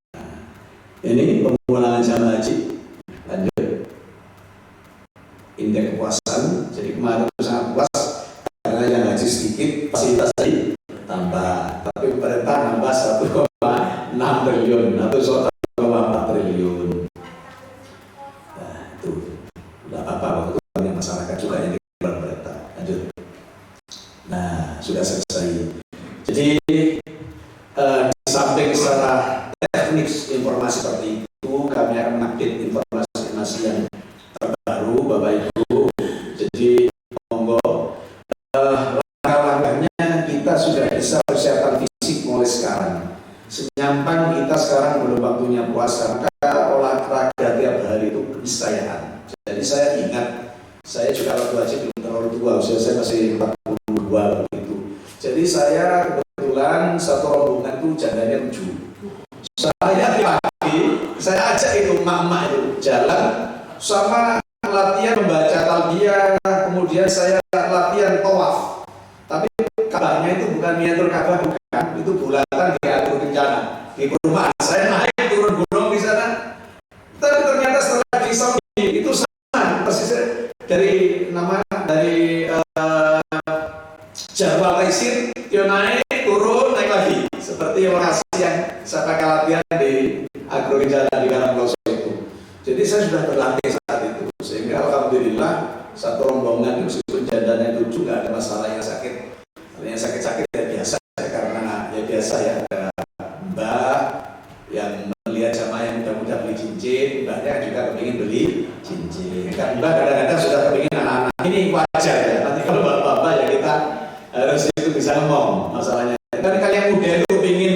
ini pemulangan jamaah haji. Lanjut. Indeks kepuasan. Jadi kemarin sangat puas karena yang haji sedikit fasilitas tadi tambah, tapi pemerintah nambah 1,6 triliun atau 1,4 triliun. Nah itu tidak apa-apa waktu masyarakat juga yang dikeluarkan pemerintah. Lanjut. Nah sudah selesai. Jadi di samping secara teknis informasi seperti itu, kami akan mengupdate informasi yang terbaru Bapak Ibu. Jadi monggo langkah-langkahnya kita sudah bisa persiapan fisik mulai sekarang. Senyampang kita sekarang belum waktunya puasa, maka olahraga tiap hari itu keniscayaan. Jadi saya ingat, saya juga waktu haji belum terlalu tua, usia saya masih 42 begitu. Jadi saya kebetulan satu rombongan itu jandanya 7. Saya pagi, saya ajak itu mama itu jalan sama latihan membaca talbiyah, kemudian saya latihan tawaf. Tapi Ka'bahnya itu bukan miniatur Ka'bah, bukan, itu bulatan di Agro Kencana di perumahan. Saya naik turun gunung di sana. Tapi ternyata setelah di Saudi itu sama persis dari nama dari Jabal Taisir, dia naik turun naik lagi seperti lokasi yang saya pakai latihan di Agro Kencana di Karangploso itu. Jadi saya sudah berlatih saat itu, sehingga alhamdulillah satu rombongan meskipun jandanya 7 nggak ada masalah yang sakit. Yang sakit-sakit ya biasa, karena ya biasa ya ada mbak yang melihat jamaah yang mudah-mudah beli cincin, mbaknya juga kepingin beli cincin. Kan mbak kadang-kadang sudah kepingin anak-anak, ini wajar ya. Nanti kalau bapak-bapak ya kita harus itu bisa ngomong masalahnya. Kan kalian muda itu kepingin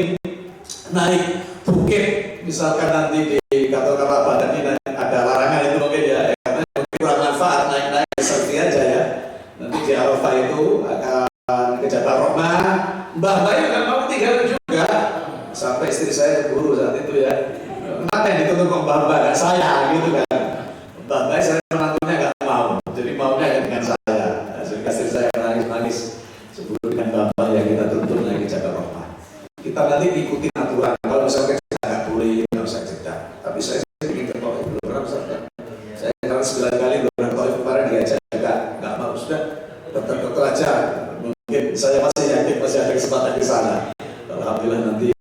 naik bukit, misalkan nanti di Kato Karabadan ini ada larangan itu mungkin ya, karena kurang manfaat naik-naik seperti aja ya. Nanti di Arafah itu akan ke Jabal Rahmah, mbah-mbah nggak mau tinggal juga, sampai istri saya cemburu saat itu ya. Kenapa yang dituntut kok mbah-mbah nggak saya gitu kan? Mbah-mbah saya menantunya nggak mau, jadi maunya dengan saya. Sehingga istri saya nangis-nangis sebelum dengan mbah-mbah yang kita tuntut lagi Jabal Rahmah. Kita nanti ikuti aturan. Kalau misalnya kita nggak boleh, nggak usah cerita. Tapi saya ingin ke Taif, belum pernah misalnya. Saya jalan 9 kali belum pernah Taif, kemarin diajak nggak mau, sudah dokter-dokter aja. Mungkin saya masih yakin masih ada kesempatan di sana. Alhamdulillah nanti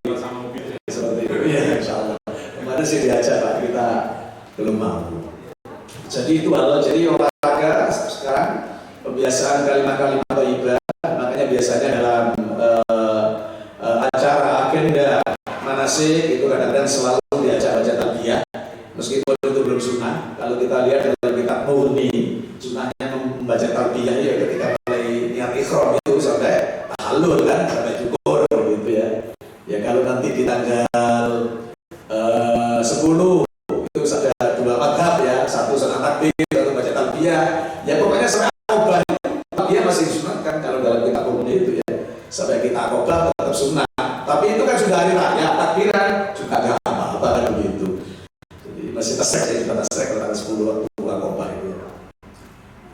seperti itu ya, insya Allah. Kemarin sih diajak Pak, kita belum mau. Jadi itu Allah. Jadi olahraga sekarang pembiasaan kalimat-kalimat thayyibah, makanya biasanya dalam acara agenda manasik itu kadang-kadang selalu diajak baca talbiyah, meskipun itu belum sunnah. Kalau kita lihat dalam kitab Mughni, sunnahnya membaca talbiyah ya ketika mulai niat ikhram itu sampai tahallul kan, sampai syukur gitu ya. Ya kalau nanti di tanggal 10 itu ada 2 madhab ya, satu sunat takbir, satu baca talbiyah. Ya pokoknya sampai akobah talbiyah masih disunatkan kalau dalam kitab Mughni itu ya. Sampai kita akobah tetap sunnah. Tapi itu kan sudah hari raya, takbiran juga nggak apa-apa kan begitu. Jadi masih tersek ya, kita tersek tanggal 10 waktu akobah itu.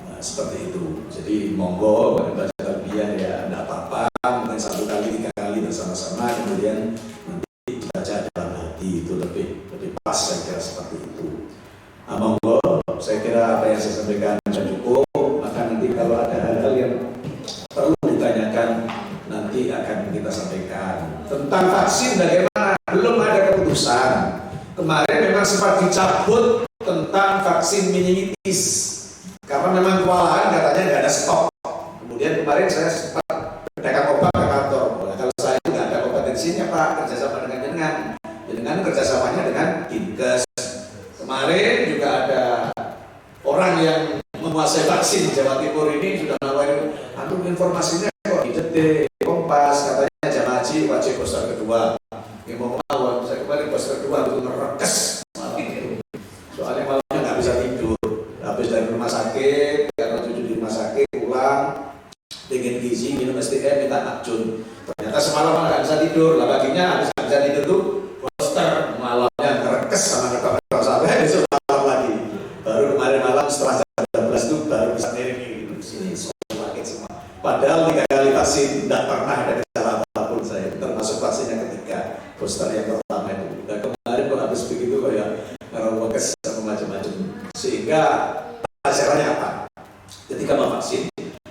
Nah, seperti itu. Jadi monggo baca talbiyah ya, nggak apa-apa. Mungkin 1 kali 3 kali bersama-sama, kemudian nanti baca dalam hati itu lebih pas, saya kira seperti itu. Nah, monggo, saya kira apa yang saya sampaikan sudah cukup. Maka nanti kalau ada hal-hal yang perlu ditanyakan nanti akan kita sampaikan. Tentang vaksin bagaimana? Belum ada keputusan. Kemarin memang sempat dicabut tentang vaksin meningitis karena memang kewalahan katanya nggak ada stok. Kemudian kemarin kemarin saya sempat pedagang obat ke kantor. Nah, kalau saya nggak ada kompetensinya Pak, kerjasama dengan jenengan kerjasamanya dengan Dinkes. Kemarin juga ada orang yang menguasai vaksin di Jawa Timur ini sudah nawarin, antum informasinya kok di Detik, Kompas, katanya jamaah haji wajib booster kedua. Yang mau saya kemarin booster kedua itu ngerekes malam itu. Soalnya malamnya nggak bisa tidur, habis dari rumah sakit, karena cucu di rumah sakit, pulang, pengen gizi, minum STM, minta nakjun. Ternyata semalam nggak bisa tidur, lah paginya habis nggak bisa tidur tuh, booster malamnya ngerekes sama ngetok sampai besok malam lagi. Baru kemarin malam setelah jam 12 itu baru bisa ngirim sini semua sakit semua. Padahal 3 kali vaksin tidak pernah ada gejala apapun saya, termasuk vaksin yang ketiga, booster yang pertama itu. Dan kemarin kok habis begitu kok ya ngerekes sama macam-macam. Sehingga hasilnya apa? Ketika mau vaksin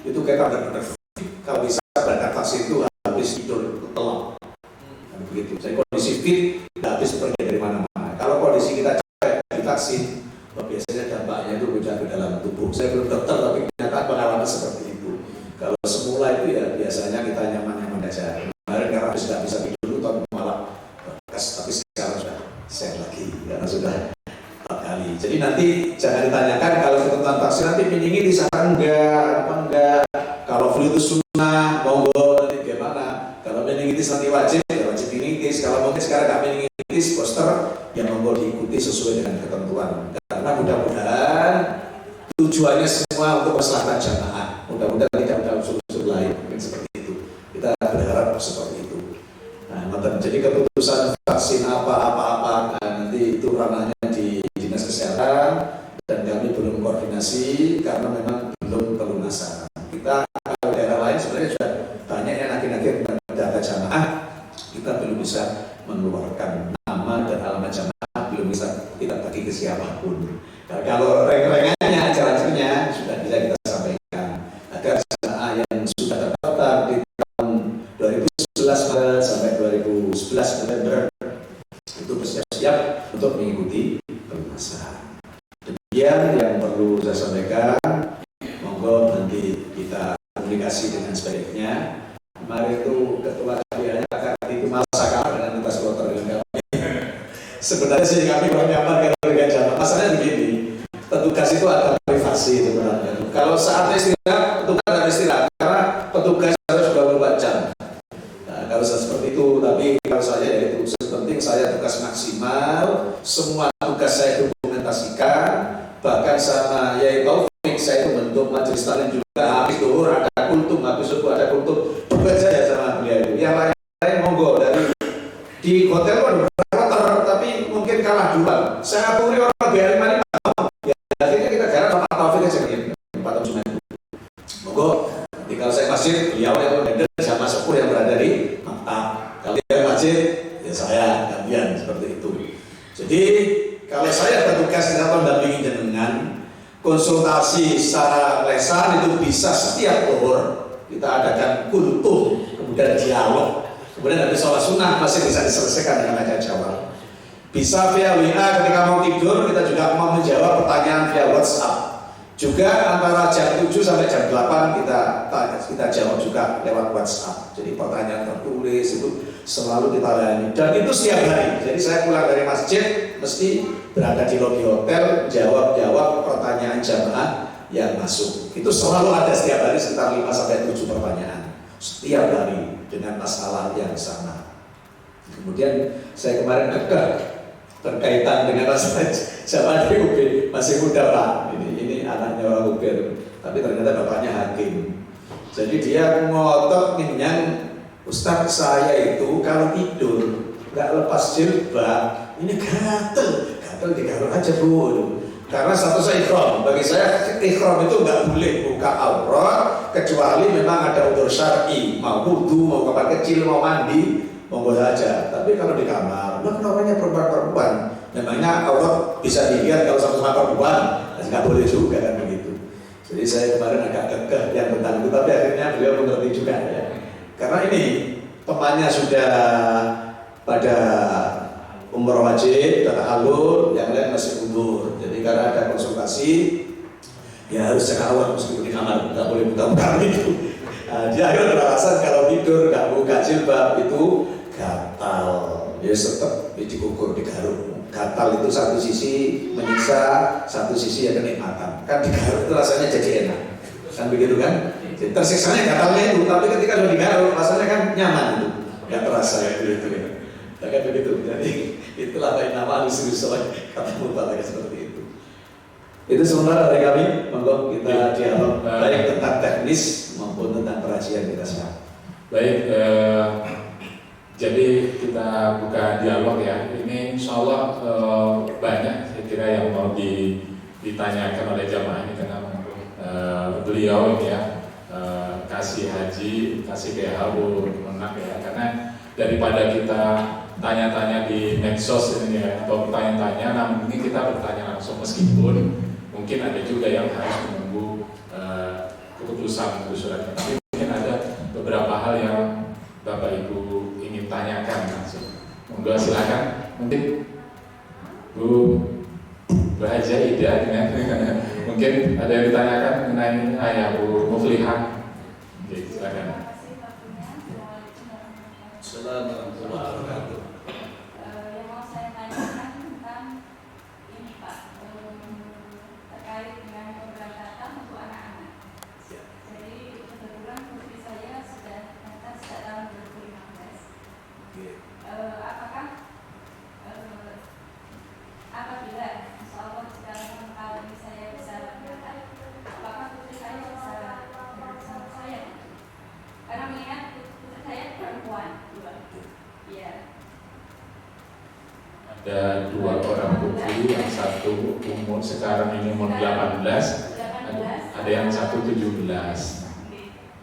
itu kita benar-benar kalau bisa berangkat vaksin itu habis tidur telap. Begitu. Saya kondisi fit, tidak habis pergi dari mana-mana. Kalau kondisi kita capek divaksin, biasanya dampaknya itu muncul ke dalam tubuh. Saya belum dokter, tapi kenyataan pengalaman seperti itu. Kalau semula itu ya biasanya kita nyaman-nyaman saja. Kemarin karena habis tidak bisa tidur, tahun malah bekas, tapi sekarang sudah sehat lagi karena sudah 4 kali. Jadi nanti jangan ditanyakan kalau ketentuan vaksin nanti meningi di sana enggak. Kalau flu itu sunnah, monggo nanti gimana? Kalau meningitis nanti wajib, ya wajib meningitis. Kalau mungkin sekarang nggak meningitis, booster yang monggo diikuti sesuai dengan ketentuan. Karena mudah-mudahan tujuannya semua untuk keselamatan jamaah. Mudah-mudahan tidak ada unsur-unsur lain, mungkin seperti itu. Kita berharap seperti itu. Nah, jadi keputusan vaksin apa, nanti itu ranahnya di dinas kesehatan dan kami belum koordinasi karena memang belum pelunasan. Kita kalau daerah lain sebenarnya sudah banyak yang akhir-akhir data jamaah, kita belum bisa mengeluarkan nama dan alamat jamaah, belum bisa kita bagi ke siapapun. Nah, kalau reng-rengannya, jalan-jalannya sudah bisa kita sampaikan agar jamaah yang sudah terdaftar di tahun 2011 Maret sampai 2011 November itu bersiap-siap untuk mengikuti pelunasan. Demikian yang perlu saya sampaikan. Monggo nanti kita komunikasi dengan sebaiknya. Kemarin itu ketua KPI itu masa kalah dengan lintas kloter dengan kami. Sebenarnya sih kami kurang nyaman kalau dengan jamaah. Masalahnya begini, petugas itu ada privasi sebenarnya. Kalau saat istirahat, petugas ada istirahat karena petugas harus 24 jam. Nah, kalau seperti itu, tapi kalau saya itu penting saya tugas maksimal, semua tugas saya dokumentasikan, bahkan sama Yai Taufik saya itu bentuk majelis taklim juga, habis duhur ada kultum, habis subuh ada kultum, tugas saya sama beliau. Yang lain monggo dari di hotel pun berapa tapi mungkin kalah duluan. Saya akui orang biar 5 ya, akhirnya kita garap sama Taufik aja gitu. 4 tahun cuma itu. Monggo, kalau saya masjid, beliau yang manajer sama sepuh yang berada di maktab. Kalau dia masjid, ya saya gantian seperti itu. Jadi kalau saya bertugas dengan mendampingi jenengan, konsultasi secara lesan itu bisa setiap zuhur kita adakan kultum, kemudian dialog, kemudian ada sholat sunnah masih bisa diselesaikan dengan aja jawab. Bisa via WA ketika mau tidur, kita juga mau menjawab pertanyaan via WhatsApp. Juga antara jam 7 sampai jam 8 kita jawab juga lewat WhatsApp. Jadi pertanyaan tertulis itu selalu kita layani dan itu setiap hari. Jadi saya pulang dari masjid mesti berada di lobi hotel jawab pertanyaan jamaah yang masuk. Itu selalu ada setiap hari sekitar 5 sampai 7 pertanyaan setiap hari dengan masalah yang sama. Kemudian saya kemarin berkaitan dengan masalah zaman di UB masih muda Pak. Ini anaknya orang UB, tapi ternyata bapaknya hakim. Jadi dia ngotot ngenyang, Ustadz saya itu kalau tidur nggak lepas jilbab, ini gatel digaruk aja Bu. Karena statusnya ikhram, bagi saya ikhram itu nggak boleh buka aurat kecuali memang ada udzur syar'i, mau wudu, mau kamar kecil, mau mandi, monggo saja. Tapi kalau di kamar, namanya perempuan, namanya aurat bisa dilihat kalau sama-sama perempuan, nggak boleh juga kan begitu. Jadi saya kemarin agak kekeh yang tentang itu, tapi akhirnya beliau mengerti juga ya. Karena ini temannya sudah pada umroh wajib, sudah tahallul, yang lain masih mundur. Jadi karena ada konsultasi, ya harus cek awal meskipun di kamar, nggak boleh buka-buka itu. Dia akhirnya beralasan kalau tidur nggak buka jilbab itu gatal. Ya tetap dikukur, digaruk. Gatal itu satu sisi menyiksa, satu sisi ya kenikmatan. Kan digaruk itu rasanya jadi enak, kan begitu kan? Jadi tersiksanya gatalnya itu, tapi ketika sudah digaruk rasanya kan nyaman itu, nggak terasa ya begitu ya. Ya kan begitu. Jadi itulah yang nama alusi-alusi kata mubalagah seperti itu. Itu sementara dari kami, monggo kita dialog baik tentang teknis maupun tentang perajian kita sekarang. Baik, jadi kita buka dialog ya. Ini insya Allah banyak saya kira yang mau ditanyakan oleh jamaah ini karena beliau ya kasih haji, kasih PHU menak ya. Karena daripada kita tanya-tanya di medsos ini ya atau tanya-tanya, nah mungkin kita bertanya langsung meskipun mungkin ada juga yang harus menunggu keputusan suratnya. Tapi mungkin ada beberapa hal yang Bapak Ibu ingin tanyakan langsung. Monggo silakan. Mungkin Bu Haja Ida dengan mungkin ada yang ditanyakan mengenai ayah Bu Muflihah. Oke, silakan. Assalamualaikum warahmatullahi wabarakatuh. Yang mau saya tanyakan tentang ini Pak, terkait dengan pemberangkatan untuk anak-anak. Jadi kebetulan putri saya sudah daftar sejak tahun 2015. Apakah apabila insya Allah sekarang tahun ini saya bisa berangkat, apakah putri saya bisa bersama saya? Karena mengingat putri saya perempuan. Iya. Ada dua orang putri, yang satu umur sekarang ini umur 18, ada yang satu 17.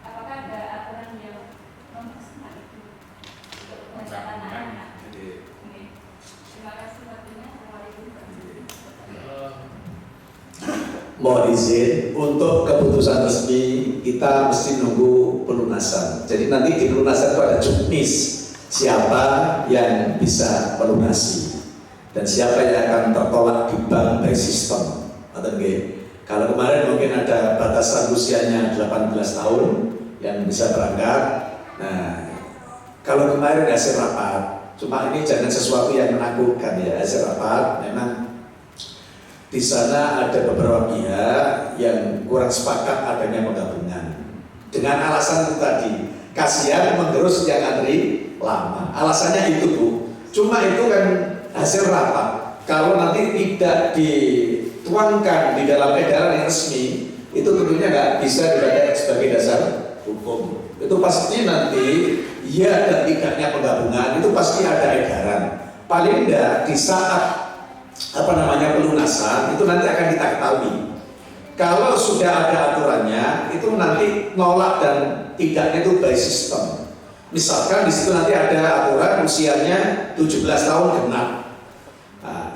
Apakah ada aturan yang memaksa itu untuk pengajaran anak-anak? Terima kasih waktunya. Mohon izin, untuk keputusan resmi kita mesti nunggu pelunasan. Jadi nanti di pelunasan itu ada juknis siapa yang bisa melunasi dan siapa yang akan tertolak di bank by system. Kalau kemarin mungkin ada batasan usianya 18 tahun yang bisa berangkat. Nah, kalau kemarin hasil rapat, cuma ini jangan sesuatu yang menakutkan ya. Hasil rapat memang di sana ada beberapa pihak yang kurang sepakat adanya penggabungan dengan alasan itu tadi, kasihan menggerus yang antri lama. Alasannya itu Bu. Cuma itu kan hasil rapat. Kalau nanti tidak dituangkan di dalam edaran yang resmi, itu tentunya nggak bisa diberikan sebagai dasar hukum. Itu pasti nanti ya dan tidaknya penggabungan itu pasti ada edaran. Paling tidak di saat pelunasan itu nanti akan kita ketahui. Kalau sudah ada aturannya, itu nanti nolak dan tidaknya itu by system. Misalkan di situ nanti ada aturan usianya 17 tahun genap,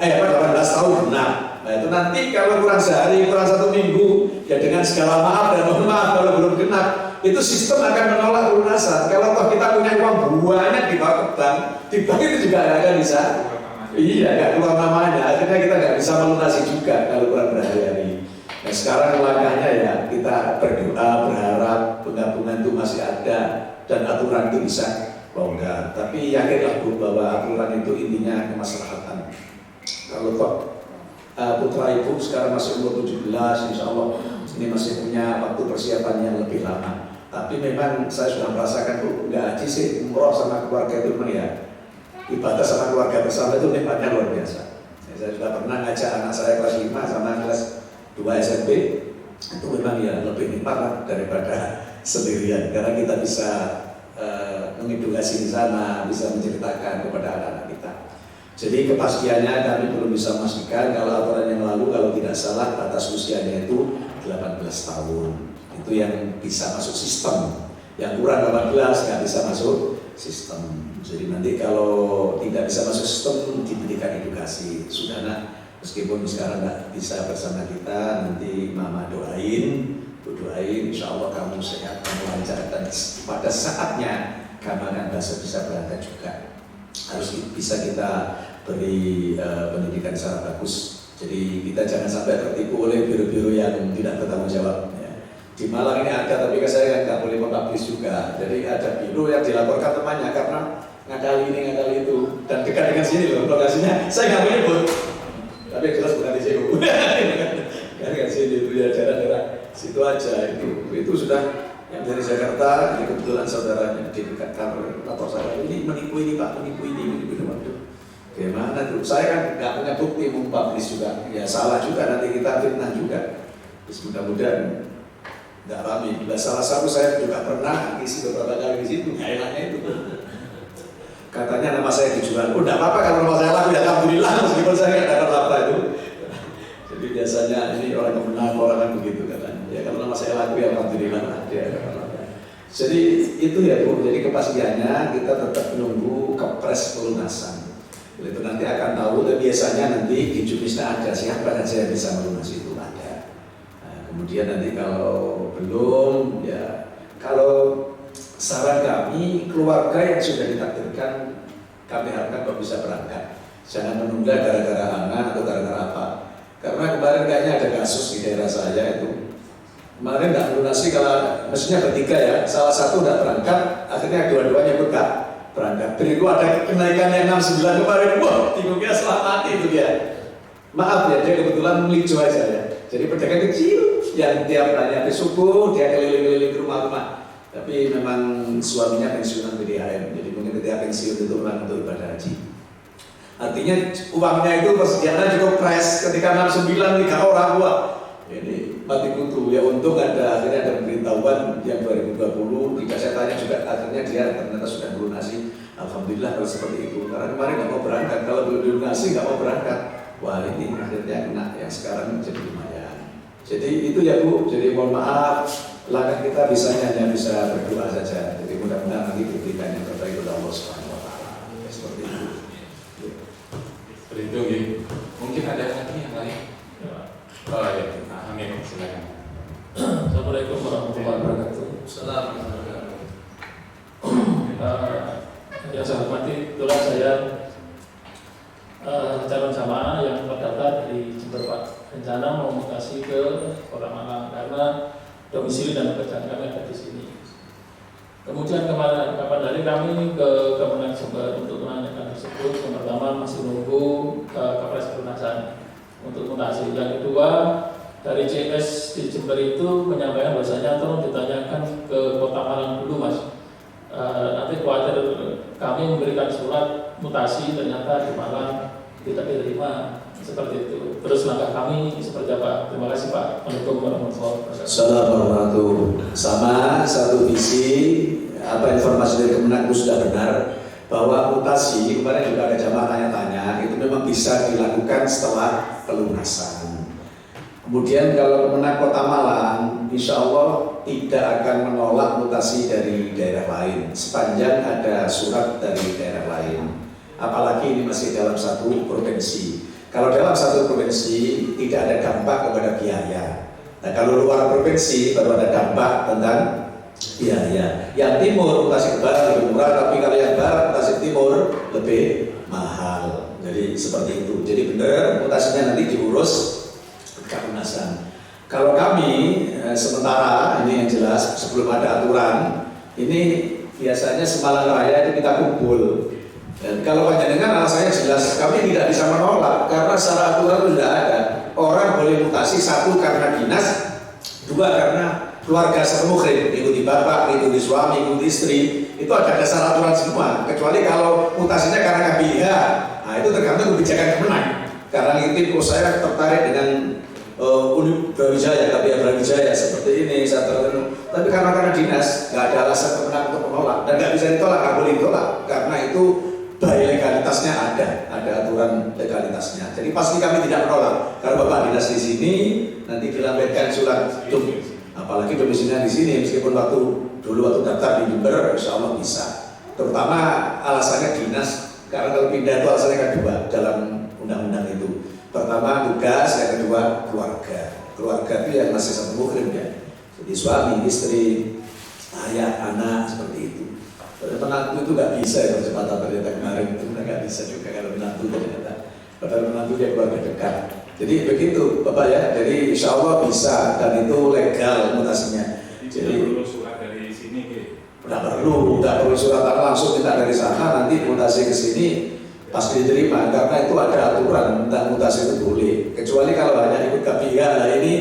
18 tahun genap. Nah itu nanti kalau kurang sehari, kurang 1 minggu, ya dengan segala maaf dan mohon maaf kalau belum genap, itu sistem akan menolak pelunasan. Kalau toh kita punya uang banyak di bank itu juga nggak akan bisa. Iya, nggak keluar namanya. Akhirnya kita nggak bisa melunasi juga kalau kurang berhari-hari. Nah sekarang langkahnya ya kita berdoa, berharap penggabungan itu masih ada dan aturan itu bisa bongkar. Tapi yakinlah Bu bahwa aturan itu intinya kemaslahatan. Kalau kok putra ibu sekarang masih umur 17, insya Allah ini masih punya waktu persiapan yang lebih lama. Tapi memang saya sudah merasakan Bu, nggak haji sih umroh sama keluarga itu memang ya ibadah sama keluarga bersama itu nikmatnya luar biasa. Saya sudah pernah ngajak anak saya kelas 5 sama kelas 2 SMP, itu memang ya lebih nikmat lah daripada sendirian karena kita bisa mengedukasi di sana, bisa menceritakan kepada anak-anak kita. Jadi kepastiannya kami belum bisa memastikan. Kalau aturan yang lalu kalau tidak salah batas usianya itu 18 tahun. Itu yang bisa masuk sistem. Yang kurang 18 nggak bisa masuk sistem. Jadi nanti kalau tidak bisa masuk sistem diberikan edukasi. Sudah nak, meskipun sekarang nggak bisa bersama kita, nanti mama doain, insya Allah kamu sehat, kamu lancar dan pada saatnya kamu akan bisa berangkat juga. Harus bisa kita beri pendidikan secara bagus. Jadi kita jangan sampai tertipu oleh biru-biru yang tidak bertanggung jawab. Ya. Di Malang ini ada, tapi saya nggak boleh mempublish juga. Jadi ada biro yang dilaporkan temannya karena ngakali ini, ngakali itu, dan dekat dengan sini loh lokasinya. Saya nggak boleh nyebut, tapi jelas bukan di sini. Kan sini itu ya daerah-daerah situ aja itu sudah yang dari Jakarta. Ini kebetulan saudaranya didekatkan lapor saya, ini menipu ini Pak, menipu ini. Waduh, gimana tuh? Saya kan nggak punya bukti mempublish juga, ya salah juga nanti kita fitnah juga. Terus mudah-mudahan nggak rame. Salah satu saya juga pernah isi beberapa kali di situ, nggak enaknya itu. Katanya nama saya dijual. Oh, nggak apa-apa kalau nama saya laku ya alhamdulillah, meskipun saya nggak dapat apa itu. Jadi biasanya ini orang kemenang orang kan begitu katanya. Ya kalau nama saya laku ya alhamdulillah dia dapat apa. Jadi itu ya Bu. Jadi kepastiannya kita tetap menunggu kepres pelunasan. Itu nanti akan tahu. Dan biasanya nanti di juknisnya ada siapa saja yang bisa melunasi itu ada. Kemudian nanti kalau belum, ya kalau saran kami keluarga yang sudah ditakdirkan kami harapkan kalau bisa berangkat, jangan menunda gara-gara anak atau gara-gara apa. Karena kemarin kayaknya ada kasus di daerah saya itu kemarin nggak melunasi, kalau mestinya bertiga ya, salah satu udah berangkat, akhirnya dua-duanya ikut nggak berangkat. Beriku ada kenaikan yang 69 kemarin, wah tinggalnya selamat mati itu dia. Maaf ya, dia kebetulan melicu aja ya. Jadi pedagang kecil yang tiap hari habis subuh dia keliling-keliling ke rumah-rumah. Tapi memang suaminya pensiunan PDAM, jadi mungkin ketika pensiun itu pulang untuk ibadah haji. Artinya uangnya itu persediaannya cukup fresh. Ketika 69 3 orang, wah ini mati kutu ya. Untung ada akhirnya ada pemberitahuan yang 2020. Tidak saya tanya juga, akhirnya dia ternyata sudah melunasi. Alhamdulillah kalau seperti itu. Karena kemarin nggak mau berangkat, kalau belum dilunasi nggak mau berangkat. Wah ini akhirnya kena yang sekarang jadi lumayan. Jadi itu ya Bu. Jadi mohon maaf, langkah kita hanya bisa berdoa saja. Jadi mudah-mudahan nanti diberikan yang terbaik oleh Allah Subhanahu Wa Taala. Seperti itu. Seperti itu, ya. Mungkin ada lagi yang lain. Oh ya, Amin, silakan. Assalamualaikum warahmatullahi wabarakatuh. Assalamualaikum. Yang saya hormati, itulah saya calon jamaah yang terdaftar di Jember Pak. Rencana mau mutasi ke Kota Malang karena domisili dan pekerjaan kami ada di sini. Kemudian kapan hari kami ke Kemenang Jember untuk menanyakan tersebut. Yang pertama masih menunggu kepres pelunasan untuk mutasi. Yang kedua dari CS di Jember itu menyampaikan bahwasanya tolong ditanyakan ke Kota Malang dulu Mas. Nanti khawatir kami memberikan surat mutasi ternyata di Malang tidak diterima seperti itu. Terus langkah kami seperti apa? Terima kasih Pak. Assalamualaikum warahmatullahi wabarakatuh. Assalamualaikum. Sama satu visi. Apa informasi dari Kemenang sudah benar bahwa mutasi kemarin juga ada jamaah tanya-tanya itu memang bisa dilakukan setelah pelunasan. Kemudian kalau Kemenang Kota Malang, insya Allah tidak akan menolak mutasi dari daerah lain sepanjang ada surat dari daerah lain. Apalagi ini masih dalam satu provinsi. Kalau dalam satu provinsi tidak ada dampak kepada biaya. Nah kalau luar provinsi baru ada dampak tentang biaya. Yang timur mutasi ke barat lebih murah, tapi kalau yang barat mutasi timur lebih mahal. Jadi seperti itu. Jadi benar mutasinya nanti diurus kelunasan. Kalau kami sementara ini yang jelas sebelum ada aturan ini biasanya semalam raya itu kita kumpul. Dan kalau panjenengan alasannya jelas, kami tidak bisa menolak karena secara aturan itu tidak ada. Orang boleh mutasi satu karena dinas, dua karena keluarga semukhrim, ikuti bapak, ikuti suami, ikuti istri, itu ada dasar aturan semua. Kecuali kalau mutasinya karena KBH, nah itu tergantung kebijakan Kemenang. Karena itu saya tertarik dengan Uni Brawijaya, KBH Brawijaya seperti ini, tapi karena dinas, nggak ada alasan Kemenang untuk menolak dan nggak bisa ditolak, nggak boleh ditolak karena itu baik legalitasnya ada aturan legalitasnya. Jadi pasti kami tidak menolak. Kalau Bapak dinas di sini nanti dilambaikan surat apalagi domisilinya di sini, meskipun waktu daftar di Jember, insya Allah bisa. Terutama alasannya dinas, karena kalau pindah itu alasannya kan dua dalam undang-undang itu. Pertama tugas, yang kedua keluarga. Keluarga itu yang masih satu mukhrim ya. Jadi suami, istri, ayah, anak seperti itu. Menantu itu nggak bisa ya percepatan ternyata kemarin itu nggak bisa juga kalau menantu ternyata. Padahal menantu dia keluarga dekat. Jadi begitu Bapak ya, jadi insya Allah bisa dan itu legal mutasinya. Jadi perlu surat dari sini gitu. Tidak perlu surat langsung minta dari sana, nanti mutasi ke sini pasti diterima karena itu ada aturan tentang mutasi itu boleh. Kecuali kalau hanya ikut KPIA, nah ini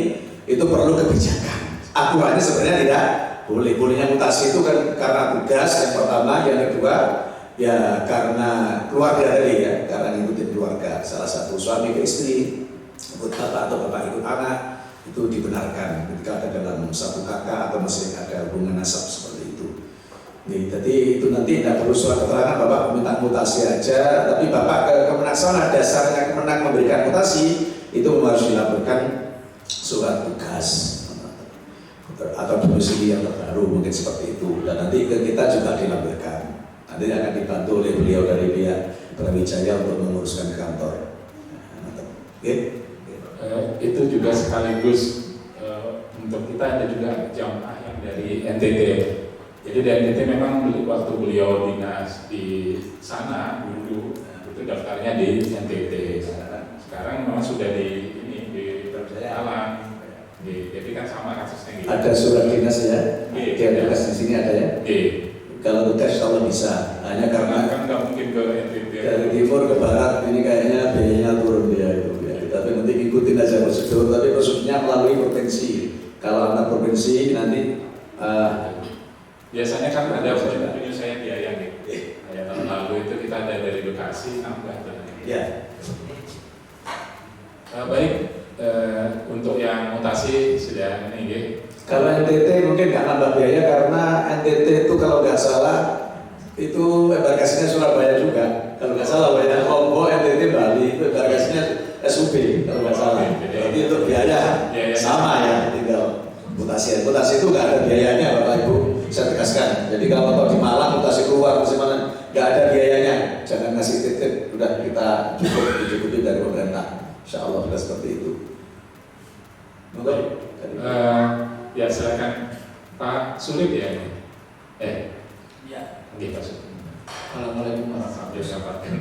itu perlu kebijakan. Aturannya sebenarnya tidak boleh. Bolehnya mutasi itu kan karena tugas yang pertama, yang kedua ya karena keluarga tadi ya, karena ngikutin keluarga, salah satu suami ke istri, ikut bapak atau bapak ikut anak, itu dibenarkan ketika ada dalam satu kakak atau masih ada hubungan nasab seperti itu. Nih, jadi itu nanti tidak perlu surat keterangan, bapak minta mutasi aja, tapi bapak ke Kemenak sana, dasarnya Kemenak memberikan mutasi itu harus dilaporkan surat tugas atau domisili yang terbaru mungkin seperti itu, dan nanti ke kita juga dilaporkan. Nanti akan dibantu oleh beliau dari pihak Brawijaya untuk menguruskan kantor. Oke? Itu juga sekaligus untuk kita ada juga jamaah yang dari NTT. Jadi dari NTT memang waktu beliau dinas di sana dulu itu daftarnya di NTT. Sekarang memang sudah di berjalan. Jadi kan sama kasusnya gitu. Ada surat dinas ya? Dia tugas di sini ada ya? Kalau tugas kalau bisa, hanya karena kan nggak mungkin ke NTT. Dari timur ke barat ini kayaknya biayanya turun dia itu. Tapi nanti ikutin aja prosedur, tapi prosedurnya melalui provinsi. Kalau antar provinsi nanti biasanya kan ada penyelesaian biaya gitu. Kayak tahun lalu itu kita ada dari Bekasi nambah. Ya. Baik, untuk yang mutasi sudah ini gitu. Kalau NTT mungkin nggak nambah biaya karena NTT itu kalau nggak salah itu embarkasinya Surabaya juga. Kalau nggak salah banyak Lombok, NTT, Bali itu embarkasinya SUB kalau nggak salah. Jadi itu biaya sama ya, tinggal mutasi. Mutasi itu nggak ada biayanya Bapak Ibu, saya tegaskan. Jadi kalau di Malang mutasi keluar, mutasi mana nggak ada biayanya. Jangan ngasih titip, udah kita dicukupi dari pemerintah. Insya Allah sudah seperti itu. Baik. Ya silakan Pak Sulit ya. Ya. Oke Pak Sulit. Assalamualaikum warahmatullahi wabarakatuh.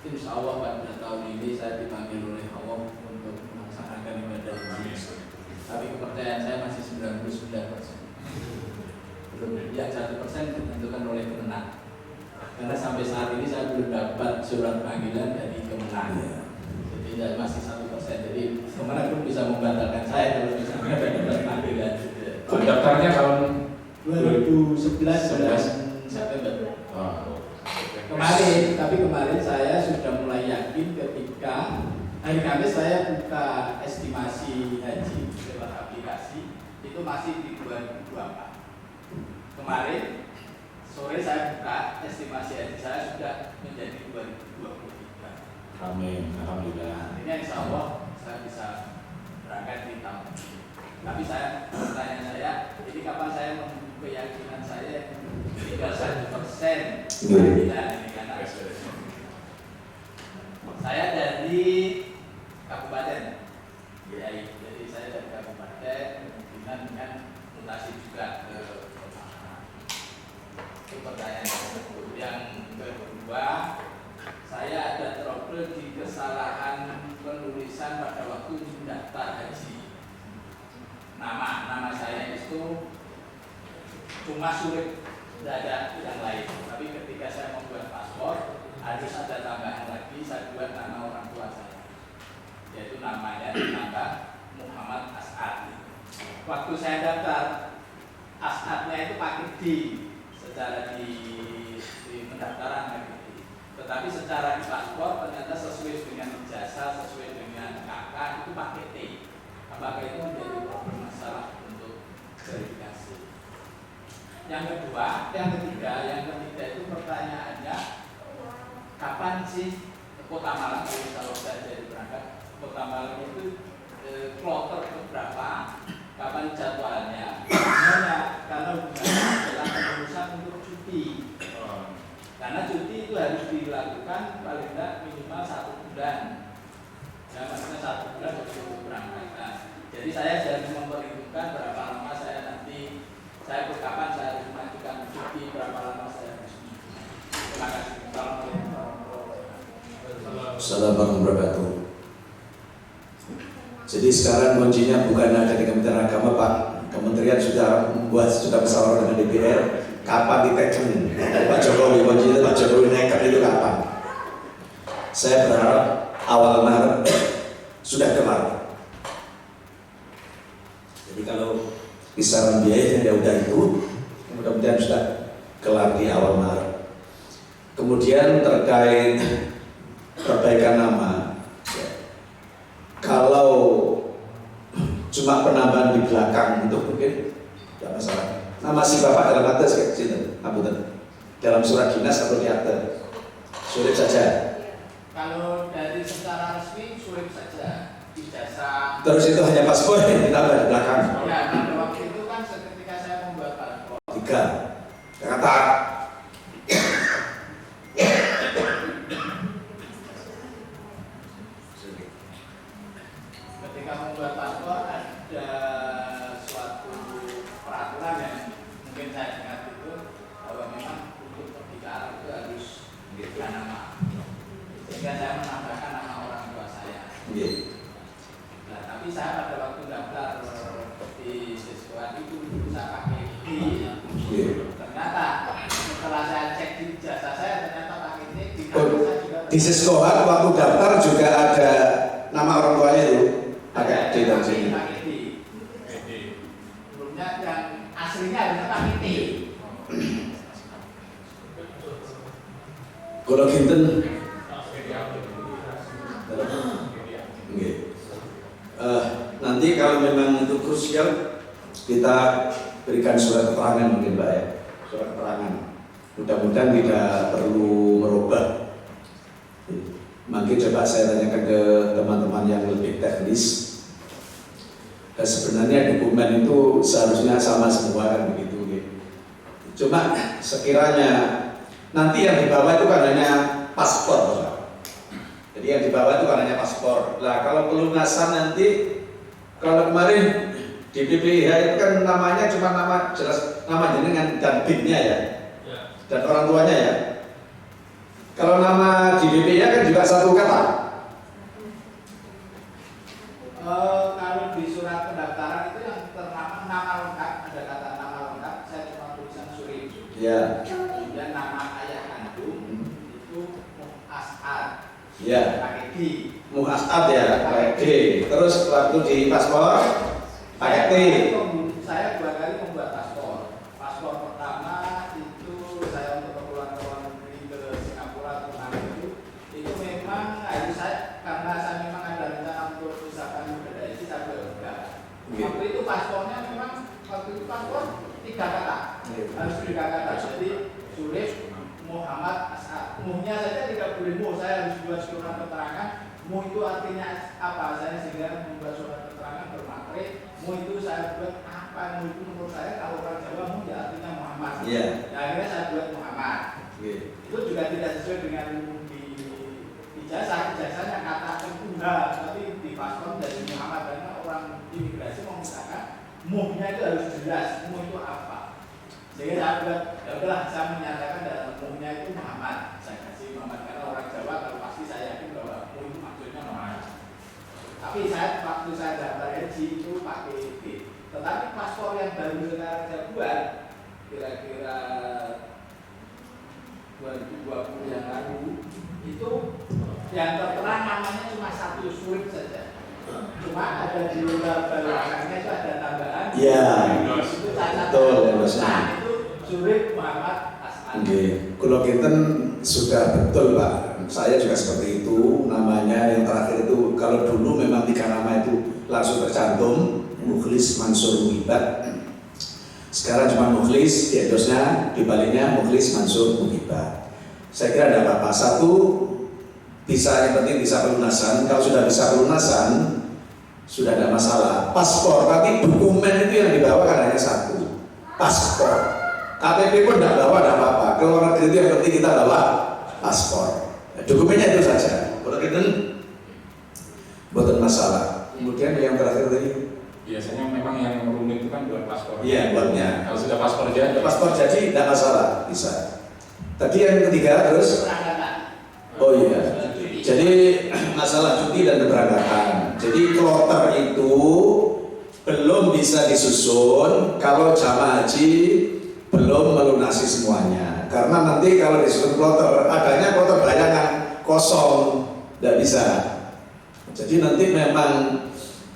Insya Allah pada tahun ini saya dipanggil oleh Allah untuk melaksanakan ibadah haji. Tapi kepercayaan saya masih 99%. Belum, yang 1% ditentukan oleh Kemenak. Karena sampai saat ini saya belum dapat surat panggilan dari Kemenak. Jadi masih 1%. Jadi Kemenak pun bisa membatalkan saya kalau misalnya ada surat panggilan. Daftarnya tahun 2011 bulan September. Kemarin saya sudah mulai yakin ketika hari Kamis saya buka estimasi haji lewat aplikasi itu masih di 2024. Kemarin sore saya buka estimasi haji saya sudah menjadi 2023. Amin, alhamdulillah. Artinya insya Allah saya bisa berangkat di tahun ini. Tapi pertanyaan saya, ini kapan saya menunggu keyakinan saya tinggal 1% panggilan ini karena saya dari kabupaten, ya, jadi saya dari kabupaten kemungkinan dengan mutasi juga ke pertanyaan tersebut. Yang kedua, saya ada trouble di kesalahan penulisan pada waktu mendaftar haji. Nama saya itu cuma sulit, tidak ada yang lain. Tapi ketika saya membuat paspor harus ada tambahan lagi, saya buat nama orang tua saya, yaitu namanya ditambah Muhammad As'ad. Waktu saya daftar, As'adnya itu pakai D secara di pendaftaran pakai D. Tetapi secara di paspor ternyata sesuai dengan ijazah, sesuai dengan kakak itu pakai T. Apakah itu menjadi problem masalah untuk verifikasi? Yang ketiga itu pertanyaannya, kapan sih Kota Malang, kalau saya jadi berangkat Kota Malang itu kloter keberapa, kapan jadwalnya? Karena hubungannya adalah pengurusan untuk cuti. Karena cuti itu harus dilakukan paling tidak minimal 1 bulan. Ya, maksudnya 1 bulan untuk berangkat. Jadi saya harus memperhitungkan berapa lama saya nanti, kapan saya harus mengajukan cuti, berapa lama saya harus. Terima kasih. Assalamualaikum warahmatullahi wabarakatuh. Assalamualaikum warahmatullahi wabarakatuh. Jadi sekarang kuncinya bukan ada di Kementerian Agama, Pak. Kementerian sudah membuat musyawarah dengan DPR. Kapan diteken Pak Jokowi? Kuncinya Pak Jokowi nekat itu kapan? Saya berharap awal Maret sudah kelar. Jadi kalau kisaran biayanya ya udah itu, mudah-mudahan sudah kelar di awal Maret. Kemudian terkait perbaikan nama, kalau cuma penambahan di belakang itu mungkin tidak masalah. Nama si bapak dalam akte sini, dalam surat dinas atau di akte, sulit saja. Kalau dari secara resmi sulit saja, ijazah. Terus itu hanya paspor yang ditambah di belakang. Ya, pada waktu itu kan ketika saya membuat paspor. 3 kata. Ketika membuat paspor ada suatu peraturan yang mungkin saya dengar itu bahwa memang untuk pergi ke Arab itu harus diberikan nama. Sehingga saya menambahkan nama orang tua saya. Nah, tapi saya pada waktu daftar di siswa itu saya pakai D. Ternyata setelah saya cek di ijazah saya ternyata pakai D. Di sekolah waktu daftar juga ada nama orang tuanya itu. Pakai D dan sini. Pakai D. Sebelumnya yang aslinya harusnya pakai T. Kalau kinten, nanti kalau memang itu krusial kita berikan surat keterangan mungkin Mbak ya, surat keterangan. Mudah-mudahan tidak perlu merubah. Mungkin coba saya tanyakan ke teman-teman yang lebih teknis. Sebenarnya dokumen itu seharusnya sama semua kan begitu. Cuma sekiranya nanti yang dibawa itu kan hanya paspor. Jadi yang dibawa itu kan hanya paspor. Nah kalau pelunasan nanti, kalau kemarin di BPIH itu kan namanya cuma nama jelas nama jenengan dan BIN-nya ya, dan orang tuanya ya. Kalau nama di BPIH kan juga satu kata. Kalau di surat pendaftaran itu yang ternama nama lengkap, ada kata nama lengkap, saya cuma tulisan Surip. Ya. Kemudian nama ayah kandung itu Mu'as'ad. Ya. Pakai D. Mu'as'ad ya, pakai D. Terus waktu di paspor pakai T. Saya 2 kali membuat paspor. Paspor pertama itu saya untuk keperluan luar negeri ke Singapura atau mana itu memang harus saya karena saya memang ada rencana untuk misalkan beda isi saya enggak. Waktu itu paspornya memang waktu itu paspor 3 kata. Harus 3 kata. Jadi Surip Muhammad As'ad. Muhnya saja tidak boleh mu, saya harus buat surat keterangan. Mu itu artinya apa? Saya sehingga membuat surat keterangan bermaterai. Mu itu saya buat apa? Mu itu menurut saya kalau orang Jawa mu ya artinya Muhammad. Iya. Nah, akhirnya saya buat Muhammad. Itu juga tidak sesuai dengan di ijazah. Ijazahnya kata tunggal, tapi di paspor dari Muhammad karena orang imigrasi memintakan muhnya itu harus jelas. Mu itu apa? Sehingga saya buat, ya udahlah saya menyatakan dalam muhnya itu Muhammad. Saya kasih Muhammad karena orang Jawa kalau pasti saya yakin bahwa mu itu maksudnya Muhammad. Tapi saya waktu saya daftar haji itu pakai D. Tetapi paspor yang baru sekarang saya buat kira-kira 2020 yang lalu itu yang tertera namanya cuma satu Surip saja. Cuma ada di luar belakangnya itu ada tambahan. Iya. Itu cacat. Betul, Nah itu Surip Muhammad As'ad. Kalau kinten sudah betul Pak. Saya juga seperti itu. Namanya yang terakhir itu kalau dulu memang 3 nama itu langsung tercantum Mukhlis Mansur Muhibbat. Sekarang cuma Mukhlis, di endosnya dibaliknya Mukhlis Mansur Muhibbat. Saya kira ada apa-apa. Satu, bisa yang penting bisa pelunasan. Kalau sudah bisa pelunasan, sudah ada masalah. Paspor, tapi dokumen itu yang dibawa kan hanya satu, paspor. KTP pun tidak bawa, tidak apa-apa. Kalau orang negeri itu yang penting kita bawa paspor. Dokumennya itu saja. Kalau kita bukan masalah. Kemudian yang terakhir tadi. Biasanya memang yang rumit itu kan buat paspor. Iya, buatnya. Kalau sudah paspor jadi. Paspor jadi tidak masalah, bisa. Tadi yang ketiga terus. Keberangkatan. Oh iya. Jadi masalah cuti dan keberangkatan. Jadi kloter itu belum bisa disusun kalau jamaah haji belum melunasi semuanya. Karena nanti kalau disusun kloter, adanya kloter bayangan kosong, tidak bisa. Jadi nanti memang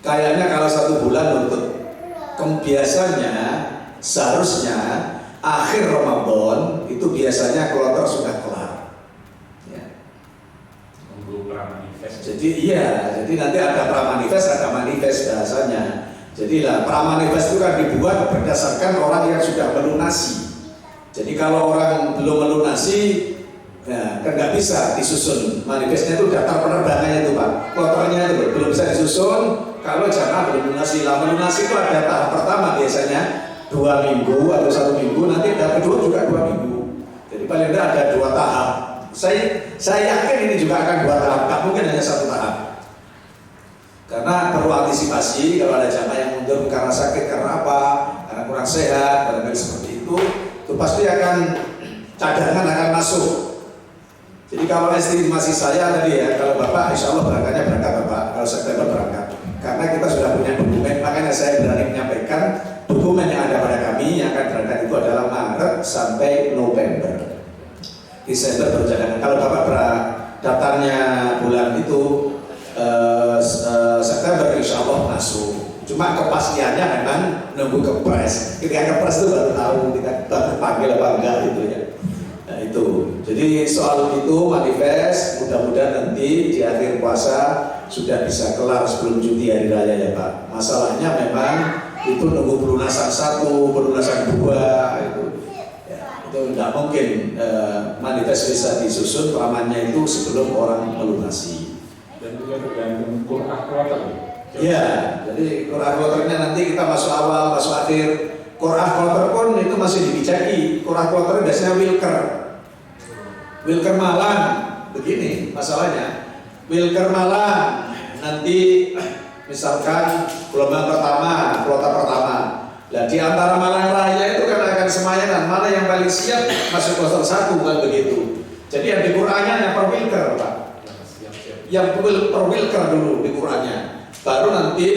kayaknya kalau 1 bulan untuk biasanya seharusnya akhir Ramadan itu biasanya kloter sudah kelar. Jadi iya, jadi nanti ada pramanifest, ada manifest bahasanya. Jadi lah pramanifest itu kan dibuat berdasarkan orang yang sudah melunasi. Jadi kalau orang belum melunasi, ya kan nggak bisa disusun. Manifestnya itu daftar penerbangannya itu Pak, kloternya itu belum bisa disusun. Kalau jamaah belum melunasi, lah melunasi itu ada tahap pertama biasanya 2 minggu atau 1 minggu, nanti tahap kedua juga 2 minggu. Jadi paling tidak ada 2 tahap. Saya yakin ini juga akan 2 tahap, tak mungkin hanya 1 tahap. Karena perlu antisipasi kalau ada jamaah yang mundur karena sakit, karena apa, karena kurang sehat, barangkali seperti itu pasti akan cadangan akan masuk. Jadi kalau estimasi saya tadi ya, kalau Bapak insya Allah berangkatnya berangkat Bapak, kalau September berangkat. Karena kita sudah punya dokumen, makanya saya berani menyampaikan dokumen yang ada pada kami yang akan berangkat itu adalah Maret sampai November. Desember berjalan. Kalau Bapak daftarnya bulan itu September insya Allah masuk. Cuma kepastiannya memang nunggu kepres. Ketika kepres itu baru tahu kita terpanggil apa enggak gitu ya. Nah itu. Jadi soal itu manifest. Mudah-mudahan nanti di akhir puasa sudah bisa kelar sebelum cuti hari raya ya Pak. Masalahnya memang itu nunggu pelunasan 1, pelunasan 2 itu. Itu tidak mungkin manifest bisa disusun pramannya itu sebelum orang melunasi. Dan juga tergantung Qur'an kloter. Ya, jadi Qur'an kloternya nanti kita masuk awal, masuk akhir. Qur'an kloter pun itu masih dibijaki. Qur'an kloter biasanya Wilker Malang. Begini masalahnya. Wilker Malang nanti misalkan gelombang pertama, kloter pertama. Nah di antara Malang Raya itu kan akan semayanan, mana yang paling siap masuk kloter 1 kan begitu. Jadi yang di Qur'annya hanya per Wilker Pak. Yang per Wilker dulu di Qur'annya. Baru nanti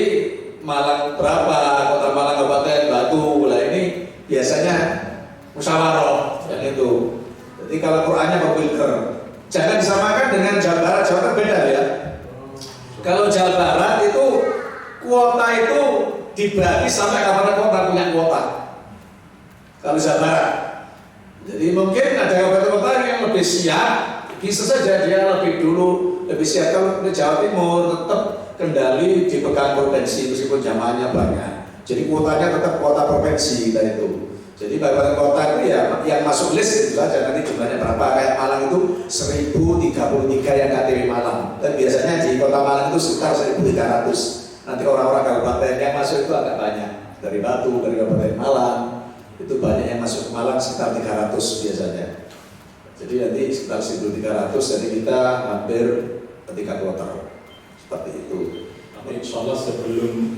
Malang berapa, kota Malang Kabupaten Batu, lah ini biasanya musyawarah yang itu. Jadi kalau Qur'annya per Wilker, jangan disamakan dengan Jawa Barat. Jawa Barat beda ya. Kalau Jawa Barat itu kuota itu dibagi sampai kabupaten kota punya kuota. Kalau Jawa Barat, jadi mungkin ada kabupaten kota yang lebih siap, bisa saja dia lebih dulu lebih siap. Kalau di Jawa Timur tetap kendali dipegang provinsi meskipun jamaahnya banyak. Jadi kuotanya tetap kuota provinsi kita itu. Jadi kabupaten kota itu ya yang masuk list itu saja, nanti jumlahnya berapa. Kayak Malang itu 1033 yang KTP Malang. Dan biasanya di kota Malang itu sekitar 1300. Nanti orang-orang kabupaten yang masuk itu agak banyak. Dari Batu, dari Kabupaten Malang, itu banyak yang masuk ke Malang sekitar 300 biasanya. Jadi nanti sekitar 1300, jadi kita hampir 3 kloter. Seperti itu. Tapi insya Allah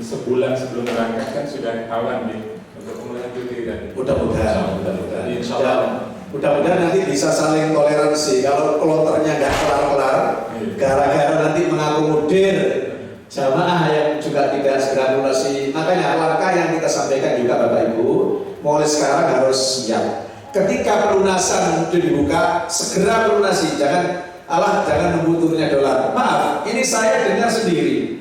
sebulan sebelum berangkat kan sudah kawan nih untuk mulai cuti dan mudah-mudahan. Insya Allah. Mudah-mudahan nanti bisa saling toleransi. Kalau kloternya nggak kelar-kelar, gara-gara nanti mengakomodir jamaah yang juga tidak segera lunasi. Makanya langkah yang kita sampaikan juga Bapak Ibu, mulai sekarang harus siap. Ketika pelunasan itu dibuka, segera melunasi. Jangan nunggu turunnya dolar. Maaf, ini saya dengar sendiri.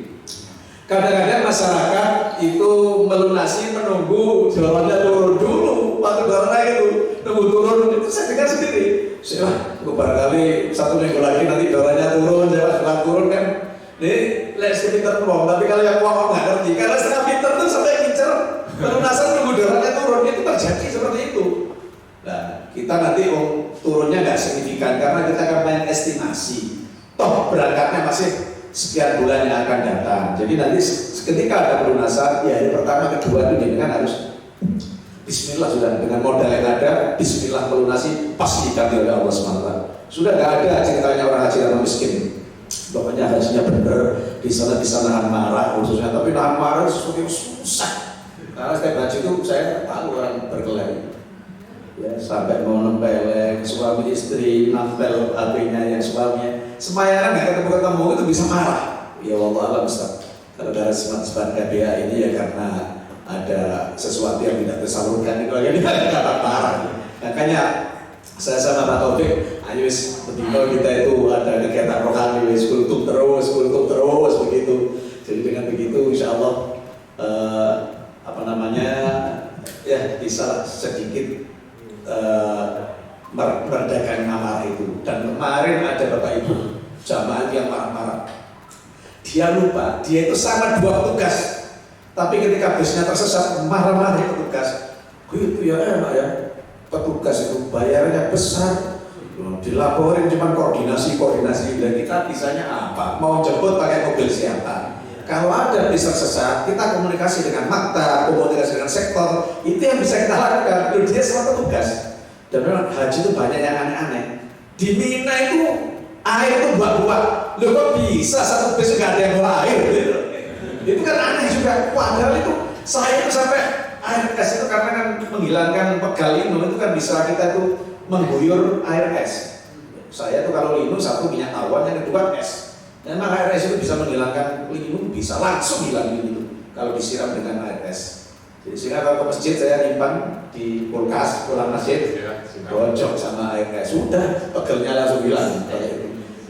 Kadang-kadang masyarakat itu melunasi menunggu dolarnya turun dulu. Waktu dolar naik itu nunggu turun, itu saya dengar sendiri. Barangkali 1 minggu lagi nanti dolarnya turun, setelah turun kan. Ini les pinter uang, tapi kalau yang uang nggak ngerti. Karena setengah pinter tuh sampai ngincer pelunasan nunggu dolarnya turun, itu terjadi seperti itu. Nah, kita nanti turunnya nggak signifikan karena kita akan main estimasi. Toh berangkatnya masih sekian bulan yang akan datang. Jadi nanti ketika ada pelunasan, ya hari pertama, kedua itu dengan harus Bismillah sudah dengan modal yang ada, Bismillah melunasi pasti diganti oleh Allah SWT. Sudah nggak ada ceritanya orang haji atau miskin. Pokoknya hajinya benar, di sana nahan marah khususnya, tapi nahan marah sesuatu yang susah. Karena setiap haji itu saya tahu orang berkelahi. Ya, sampai mau nempel suami istri, nempel HP-nya yang suaminya. Semayanan nggak ketemu itu bisa marah. Ya Allah alam Ustaz. Kalau dari semat KBA ini ya karena ada sesuatu yang tidak tersalurkan itu aja dia dapat marah. Makanya saya sama Pak Taufik, ayo betul kita itu ada kegiatan rohani, kultum terus begitu. Jadi dengan begitu insya Allah ya bisa sedikit meredakan amarah itu. Dan kemarin ada Bapak Ibu jamaah yang marah-marah. Dia lupa, dia itu sama 2 petugas. Tapi ketika busnya tersesat, marah-marah petugas. Itu ya enak ya, petugas itu bayarnya besar. Dilaporin cuma koordinasi. Dan kita bisanya apa? Mau jemput pakai mobil siapa? Kalau ada bis tersesat, kita komunikasi dengan maktab, komunikasi dengan sektor. Itu yang bisa kita lakukan. Dia sama petugas. Dan memang haji itu banyak yang aneh-aneh. Di Mina itu air itu buah-buah. Loh kok bisa satu bis nggak ada yang bawa air gitu. Itu kan aneh juga. Padahal itu saya itu sampai air es itu karena kan menghilangkan pegal linu itu kan bisa kita tuh mengguyur air es. Saya tuh kalau linu satu minyak tawon, yang kedua es. Memang air es itu bisa menghilangkan linu, bisa langsung hilang linu kalau disiram dengan air es. Jadi sehingga kalau ke masjid saya nyimpan di kulkas pulang masjid, bocok sama air es, sudah pegelnya langsung hilang.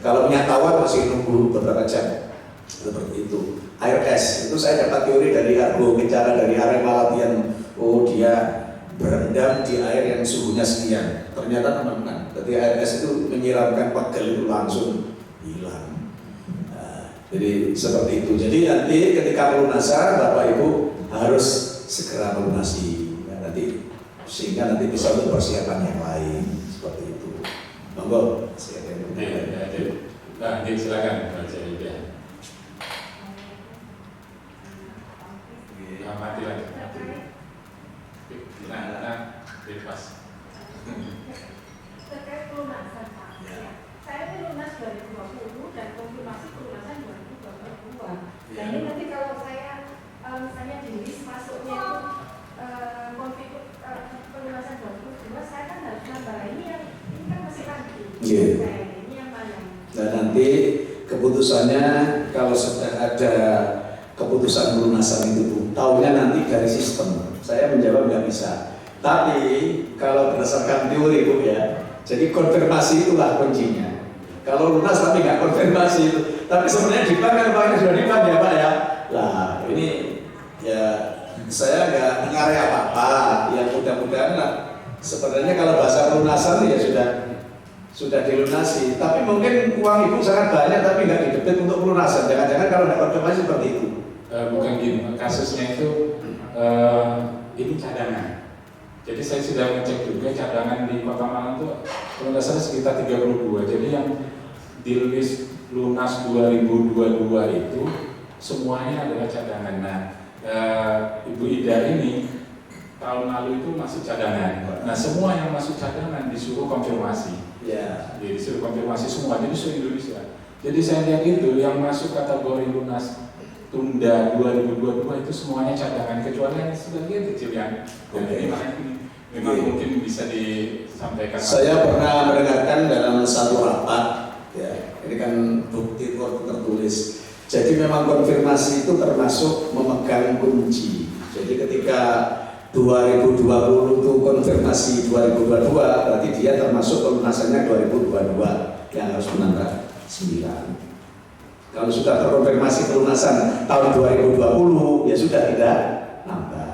Kalau minyak tawar masih nunggu beberapa jam. Seperti itu. Air es itu saya dapat teori dari Argo Kencana, dari Arema latihan. Oh dia berendam di air yang suhunya sekian. Ternyata teman-teman, ketika air es itu menyiramkan pegel itu langsung hilang. Jadi seperti itu. Jadi nanti ketika pelunasan Bapak Ibu harus segera melunasi. Nanti sehingga nanti bisa untuk persiapan yang lain seperti itu. Monggo. Nah, silakan baca ya. Mati lagi. Nah, bebas. Terkait pelunasan Pak, saya ini lunas 2020 dan konfirmasi pelunasan 2022. Dan ini nanti kalau saya misalnya di list masuknya itu pelunasan 2022, saya kan harus nambah ini kan masih lagi. Ini yang mana? Dan nanti keputusannya kalau sudah ada keputusan pelunasan itu tahunya nanti dari sistem. Saya menjawab nggak bisa. Tapi kalau berdasarkan teori Bu ya, jadi konfirmasi itulah kuncinya. Kalau lunas tapi nggak konfirmasi itu. Tapi sebenarnya di bank kan Pak sudah di bank ya Pak ya. Lah ini ya saya nggak dengar apa-apa. Ya mudah-mudahan lah. Sebenarnya kalau bahasa pelunasan ya sudah dilunasi. Tapi mungkin uang Ibu sangat banyak tapi nggak didebit untuk pelunasan. Jangan-jangan kalau nggak konfirmasi seperti itu. Bukan gini, kasusnya itu ini cadangan. Jadi saya sudah ngecek juga cadangan di Kota Malang itu pelunasannya sekitar 32. Jadi yang di list lunas 2022 itu semuanya adalah cadangan. Nah, Ibu Ida ini tahun lalu itu masuk cadangan. Nah, semua yang masuk cadangan disuruh konfirmasi. Ya. Jadi disuruh konfirmasi semua. Jadi seluruh Indonesia. Jadi saya lihat itu yang masuk kategori lunas tunda 2022 itu semuanya cadangan kecuali yang sebagian kecil yang memang mungkin bisa disampaikan. Saya pernah mendengarkan dalam satu rapat, ya, ini kan bukti tertulis. Jadi memang konfirmasi itu termasuk memegang kunci. Jadi ketika 2020 itu konfirmasi 2022, berarti dia termasuk pelunasannya 2022 yang harus menambah 9. Kalau sudah terkonfirmasi pelunasan tahun 2020, ya sudah tidak nambah.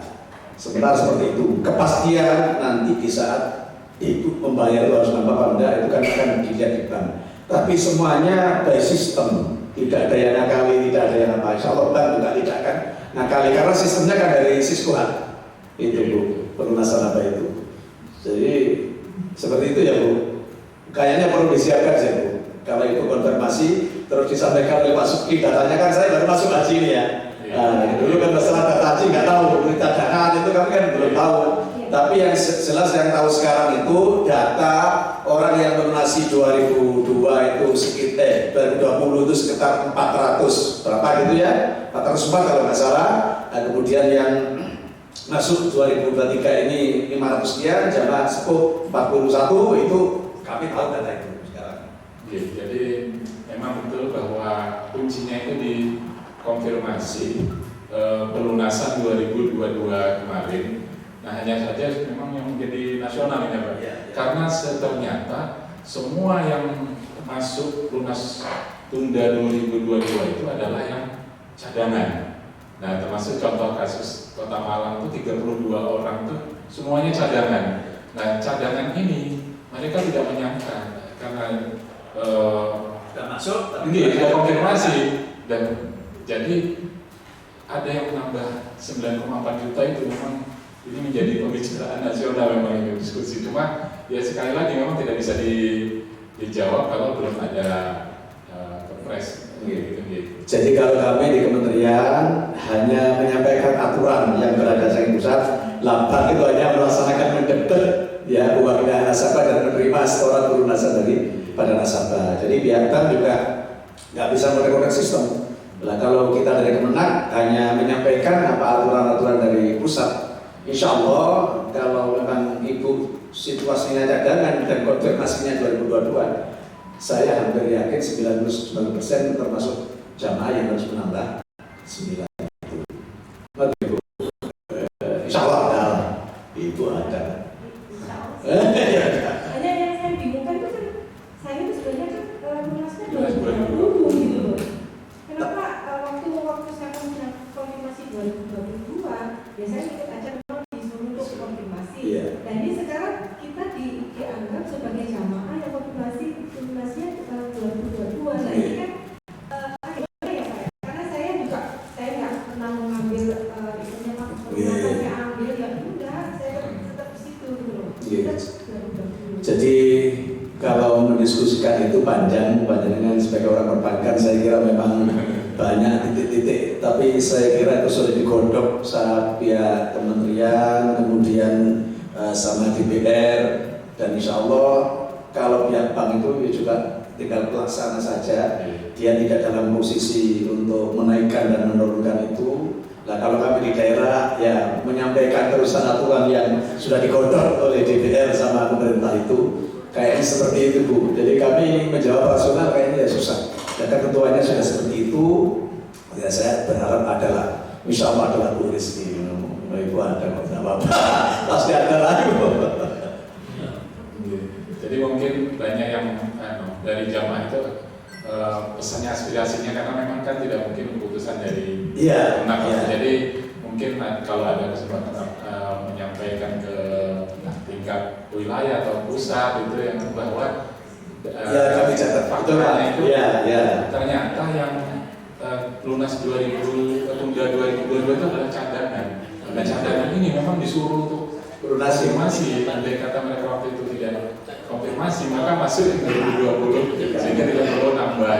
Sementara seperti itu, kepastian nanti di saat itu membayar harus nambah apa enggak, itu kan akan dilihat di bank. Tapi semuanya by sistem, tidak ada yang nakali, tidak ada yang apa. Insya Allah bank juga tidak akan nakali, karena sistemnya kan dari Siskohat. Itu Bu, pelunasan apa itu. Jadi seperti itu ya Bu. Kayaknya perlu disiapkan sih Bu. Kalau itu konfirmasi terus disampaikan oleh Pak Suki, datanya kan saya baru masuk haji ini ya. Nah, dulu kan masalah data haji nggak tahu, cadangan itu kami kan belum tahu. Tapi yang jelas yang tahu sekarang itu data orang yang melunasi 2002 itu sekitar 2020 itu sekitar 400 berapa gitu ya, 404 kalau nggak salah. Nah, kemudian yang masuk 2023 ini 500 sekian, jamaah sepuh 41 itu kami tahu data itu sekarang. Jadi kuncinya itu di konfirmasi pelunasan 2022 kemarin. Nah, hanya saja memang yang menjadi nasional ini Pak. Karena ternyata semua yang masuk lunas tunda 2022 itu adalah yang cadangan. Nah, termasuk contoh kasus Kota Malang itu 32 orang itu semuanya cadangan. Nah, cadangan ini mereka tidak menyangka karena sudah masuk, ini tidak konfirmasi dan jadi ada yang menambah 9,4 juta itu memang ini menjadi pembicaraan nasional memang ini diskusi. Cuma ya sekali lagi memang tidak bisa dijawab kalau belum ada kepres. Gitu. Jadi kalau kami di kementerian hanya menyampaikan aturan yang berada di pusat, lambat itu hanya melaksanakan mendebet ya uangnya nasabah dan menerima setoran pelunasan dari pada nasabah. Jadi biarkan juga nggak bisa menggunakan sistem. Nah, kalau kita dari Kemenang hanya menyampaikan apa aturan-aturan dari pusat, insya Allah kalau memang Ibu situasinya cadangan dan konfirmasinya 2022, saya hampir yakin 99% termasuk jamaah yang harus menambah 9 itu. Ibu, insya Allah ada, Ibu ada. Hanya yang saya bingungkan itu kan saya itu sebenarnya kan lunasnya 2020 gitu loh. Kenapa waktu saya konfirmasi 2022 biasanya ikut aja memang disuruh untuk konfirmasi. Dan ini sekarang kita dianggap sebagai jamaah yang konfirmasi lunasnya 2022. Nah ini kan gimana ya Pak? Karena saya juga nggak pernah mengambil istilahnya konfirmasi saya ambil ya udah saya tetap di situ gitu loh. Jadi kalau mendiskusikan itu panjang dengan sebagai orang perbankan saya kira memang banyak titik-titik, tapi saya kira itu sudah digodok saat pihak kementerian kemudian sama DPR dan insya Allah kalau pihak bank itu juga tinggal pelaksana saja, dia tidak dalam posisi untuk menaikkan dan menurunkan itu. Nah kalau kami di daerah ya menyampaikan terusan aturan yang sudah digodok oleh DPR sama pemerintah itu kayaknya seperti itu Bu. Jadi kami menjawab rasional kayaknya ya susah. Data ketuanya sudah seperti itu. Ya saya berharap adalah insya Allah adalah Bu Rizky. Ibu ada apa-apa pasti ada lagi. Jadi mungkin banyak yang dari jamaah itu pesannya aspirasinya karena memang kan tidak mungkin keputusan dari Jadi mungkin kalau ada kesempatan menyampaikan ke tingkat wilayah atau pusat itu yang bahwa kami catat faktanya itu ya. ternyata yang lunas 2022 itu adalah cadangan. Nah cadangan ini memang disuruh untuk konfirmasi. Andai kata mereka waktu itu tidak konfirmasi maka masuk yang 2020 sehingga tidak perlu nambah.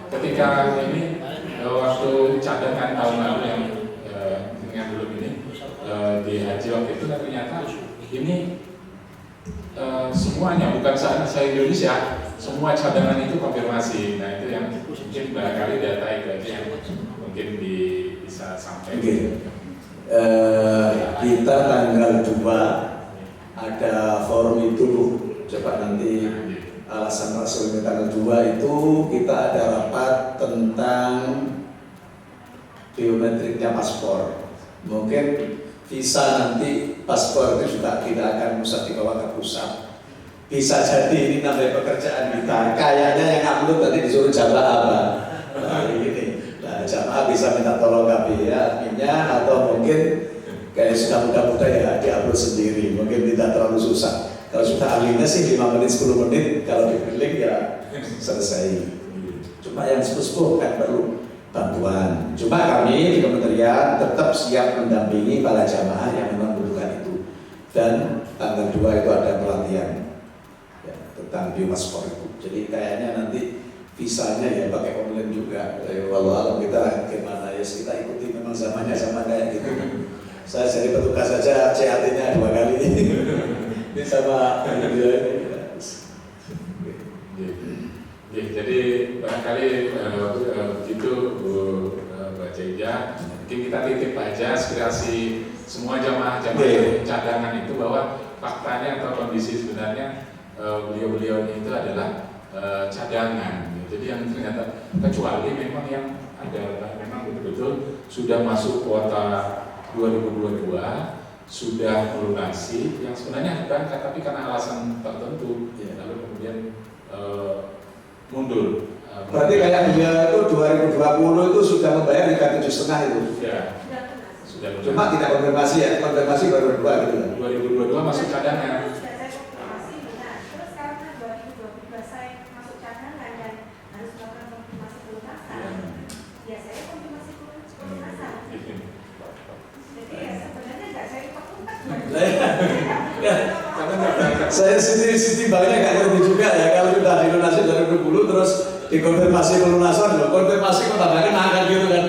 Ketika ini waktu cadangan tahun lalu yang belum ini di haji waktu itu ternyata ini semuanya bukan saya Indonesia semua cadangan itu konfirmasi. Nah itu yang mungkin barangkali data itu aja yang mungkin bisa sampai. Kita tanggal 2 ada forum itu coba nanti alasan rasul tanggal 2 itu kita ada rapat tentang biometriknya paspor. Mungkin visa nanti paspor itu juga kita akan usah dibawa ke pusat. Bisa jadi ini namanya pekerjaan kita. Kayaknya yang upload tadi disuruh jamaah apa? Nah, ini. Nah, jamaah bisa minta tolong KPI adminnya atau mungkin kayak sudah muda-muda ya diupload sendiri. Mungkin tidak terlalu susah. Kalau sudah ahlinya sih 5 menit 10 menit kalau dipilih ya selesai. Cuma yang sepuh-sepuh kan perlu bantuan. Cuma kami di kementerian tetap siap mendampingi para jamaah yang memang membutuhkan itu. Dan tanggal 2 itu ada pelatihan ya, tentang biopaspor itu. Jadi kayaknya nanti visanya ya pakai online juga. Walau alam kita gimana ya kita ikuti memang zamannya sama kayak gitu. Saya jadi petugas saja CAT-nya 2 kali ini sama jadi barangkali begitu Bu Ceja, mungkin kita titip aja aspirasi semua jamaah cadangan itu bahwa faktanya atau kondisi sebenarnya beliau-beliau itu adalah cadangan. Jadi yang ternyata kecuali memang yang ada memang betul-betul sudah masuk kuota 2022, sudah melunasi, yang sebenarnya berangkat tapi karena alasan tertentu, lalu kemudian mundur. Berarti kayak dia itu 2020 itu sudah membayar 3,7,5 itu. Ya, sudah. Cuma tidak konfirmasi ya, konfirmasi baru 2 gitu kan. 2022 masuk cadangan. Sudah saya konfirmasi benar. Terus karena 2022 saya masuk cadangan dan harus melakukan konfirmasi pelunasan, ya saya konfirmasi pelunasan. Jadi ya sebenarnya nggak saya kontak. Saya sisi banknya nggak ngerti juga ya, kalau sudah dilunasi 2020 terus dikonfirmasi pelunasan, loh konfirmasi kok tambahnya nangkat gitu kan.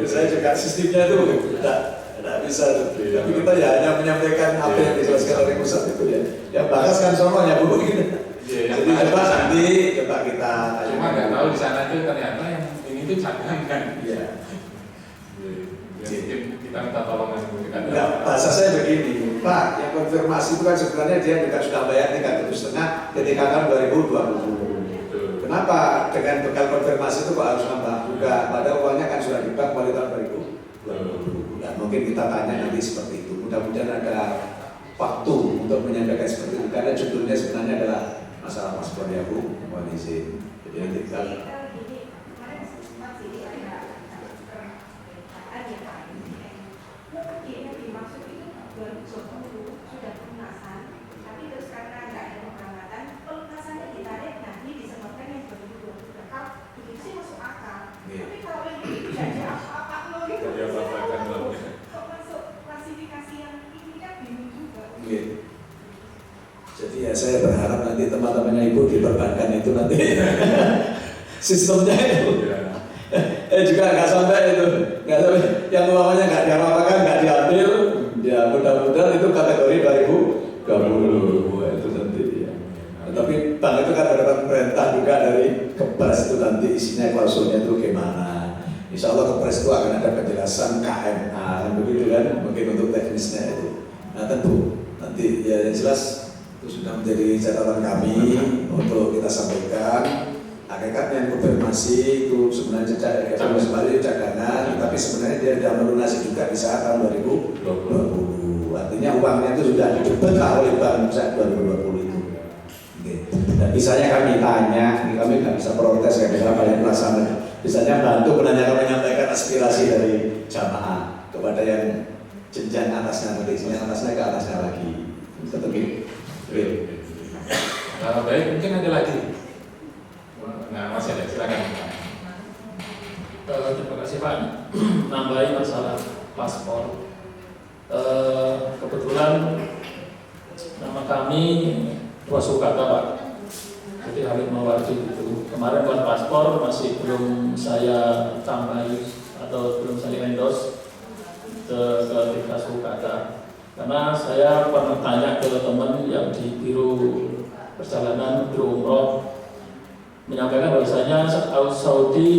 Saya juga sistemnya itu tidak bisa. Tapi kita ya hanya menyampaikan apa yang dijelaskan oleh pusat itu ya. Yang bahas kan semuanya Bu gitu. Jadi coba nanti coba kita. Cuma nggak tahu di sana itu ternyata yang ini tuh cadangan kan. Iya. Mungkin kita minta tolong dengan Enggak, bahasa saya begini, Pak, yang konfirmasi itu kan sebenarnya dia juga sudah bayar 3,5 ketika kan 2020. Kenapa dengan bekal konfirmasi itu kok harus nambah juga? Padahal uangnya kan sudah di bank mulai tahun 2020. Nah, mungkin kita tanya nanti seperti itu. Mudah-mudahan ada waktu untuk menyampaikan seperti itu. Karena judulnya sebenarnya adalah masalah paspor ya Bu, mohon izin. Jadi nanti kita jadi ya saya berharap nanti teman-temannya Ibu di perbankan itu nanti sistemnya itu juga nggak sampai itu, nggak sampai yang uangnya nggak diapa-apakan, nggak diambil, ya mudah-mudahan itu kategori 2020 itu nanti ya. Tapi bank itu kan ada perintah juga dari Kepres itu nanti isinya klausulnya itu gimana. Insya Allah Kepres itu akan ada penjelasan KMA kan begitu kan, mungkin untuk teknisnya itu. Nah tentu nanti ya jelas itu sudah menjadi catatan kami untuk kita sampaikan. Hakikatnya konfirmasi itu sebenarnya cadangan, tapi sebenarnya dia tidak melunasi juga di saat tahun 2020. Artinya uangnya itu sudah didebet oleh bank saat 2020 itu. Dan bisanya kami tanya, kami nggak bisa protes ya, bisa banyak pelaksana. Bisanya bantu menyampaikan aspirasi dari jamaah kepada yang jenjang atasnya, jenjang atasnya ke atasnya lagi. Baik, mungkin ada lagi. Nah, masih ada, silakan. Terima kasih Pak. Nambahin masalah paspor. Kebetulan nama kami Wasukata Pak. Jadi Hamid Mawardi itu. Kemarin buat paspor masih belum saya tambahi atau belum saya endorse ke Wasukata. Karena saya pernah tanya ke teman yang di biro perjalanan, biro umroh, menyampaikan bahwasanya Saudi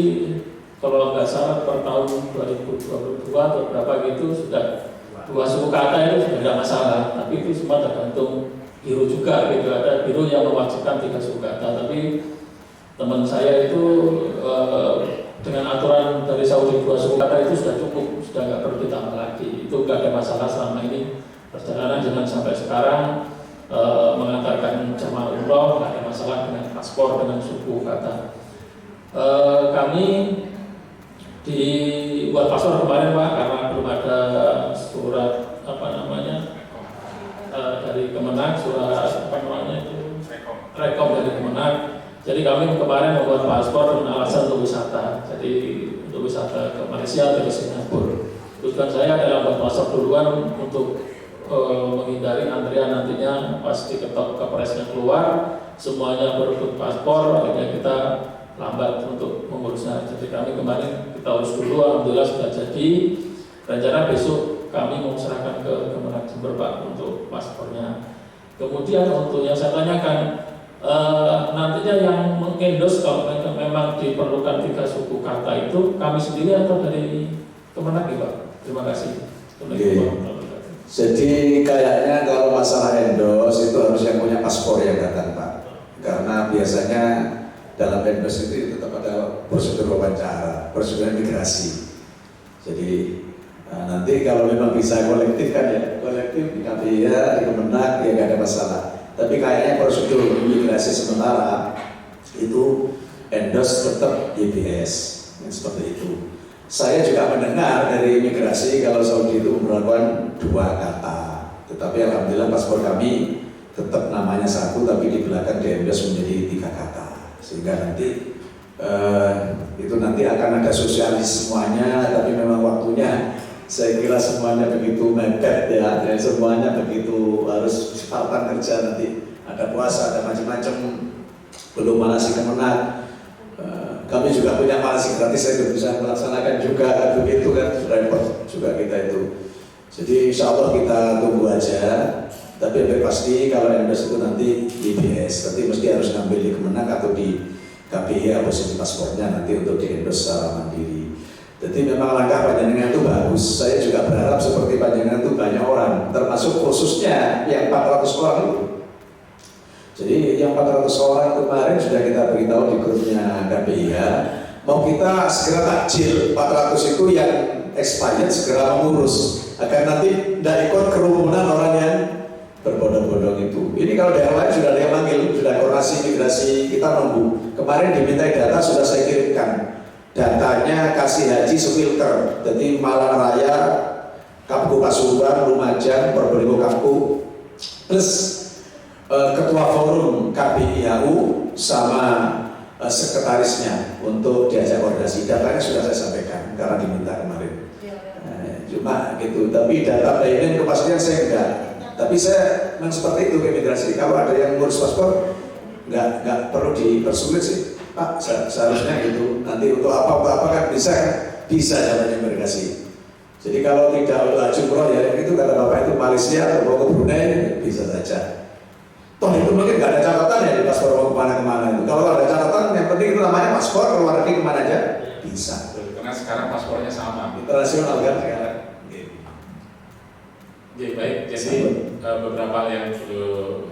kalau nggak salah per tahun 2022 atau berapa gitu sudah 2 suku kata itu sudah tidak masalah, tapi itu semua tergantung biro juga gitu. Ada biro yang mewajibkan 3 suku kata, tapi teman saya itu dengan aturan dari Saudi 2 suku kata itu sudah cukup, sudah nggak perlu ditambah lagi. Itu nggak ada masalah selama ini perjalanan jangan sampai sekarang mengantarkan jamaah umroh, nggak ada masalah dengan paspor dengan suku kata. Kami dibuat paspor kemarin Pak karena belum ada surat dari Kemenag, surat rekom dari Kemenag. Jadi kami kemarin membuat paspor dengan alasan untuk wisata. Jadi untuk wisata ke Malaysia atau ke Singapura. Tujuan saya adalah buat paspor duluan untuk menghindari antrian nantinya pas diketok Kepresnya keluar semuanya berebut paspor, akhirnya kita lambat untuk mengurusnya. Jadi kami kemarin kita urus dulu, alhamdulillah sudah jadi. Rencana besok kami mau serahkan ke Kemenag Jember Pak untuk paspornya. Kemudian untuk yang saya tanyakan nantinya yang mengendos kalau memang diperlukan 3 suku kata itu kami sendiri atau dari Kemenag Pak? Terima kasih. Jadi kayaknya kalau masalah endos itu harus yang punya paspor yang datang Pak. Karena biasanya dalam Endos itu tetap ada prosedur wawancara, prosedur imigrasi. Jadi nanti kalau memang bisa kolektif kan ya, kolektif di KPIA, di Kemenak ya nggak ada masalah. Tapi kayaknya prosedur imigrasi sementara itu Endos tetap YBS, seperti itu. Saya juga mendengar dari imigrasi kalau Saudi itu memperlakukan 2 kata, tetapi alhamdulillah paspor kami tetap namanya 1, tapi di belakang di Endos menjadi 3 kata, sehingga nanti itu nanti akan ada sosialis semuanya, tapi memang waktunya saya kira semuanya begitu mepet ya, dan semuanya begitu harus Spartan kerja, nanti ada puasa, ada macam-macam, belum manasi Kemenak. Kami juga punya manasi gratis, saya tidak bisa melaksanakan juga, begitu kan, repot juga kita itu. Jadi insya Allah kita tunggu aja, tapi yang pasti kalau Endos itu nanti IBS, nanti mesti harus ngambil di Kemenak atau di KPI posisi paspornya nanti untuk di Endos secara mandiri. Jadi memang langkah Panjenengan itu bagus. Saya juga berharap seperti Panjenengan itu banyak orang, termasuk khususnya yang 400 orang itu. Jadi yang 400 orang kemarin sudah kita beritahu di grupnya KPIH, mau kita segera takjil 400 itu yang expired segera mengurus agar nanti tidak ikut kerumunan orang yang berbondong-bondong itu. Ini kalau daerah lain sudah ada yang manggil, sudah koordinasi migrasi, kita nunggu. Kemarin dimintai data sudah saya kirimkan. Datanya kasih haji sefilter. Jadi Malang Raya, Kapku Pasuruan, Lumajang, Probolinggo Kapku, plus ketua forum KPIHU sama sekretarisnya untuk diajak koordinasi. Datanya sudah saya sampaikan karena diminta kemarin. Cuma gitu, tapi data lainnya kepastian saya enggak. Tapi saya memang seperti itu ke imigrasi. Kalau ada yang ngurus paspor, nggak perlu dipersulit sih, Pak. Seharusnya gitu. Nanti untuk apa kan bisa jalannya imigrasi. Jadi kalau tidak laju umroh ya itu kata Bapak itu Malaysia atau mau ke Brunei bisa saja. Toh itu mungkin nggak ada catatan ya di paspor mau kemana-kemana itu. Kalau ada catatan, yang penting itu namanya paspor, keluar negeri kemana aja bisa. Karena sekarang paspornya sama. Internasional kan sekarang. Oke, baik. Jadi beberapa yang perlu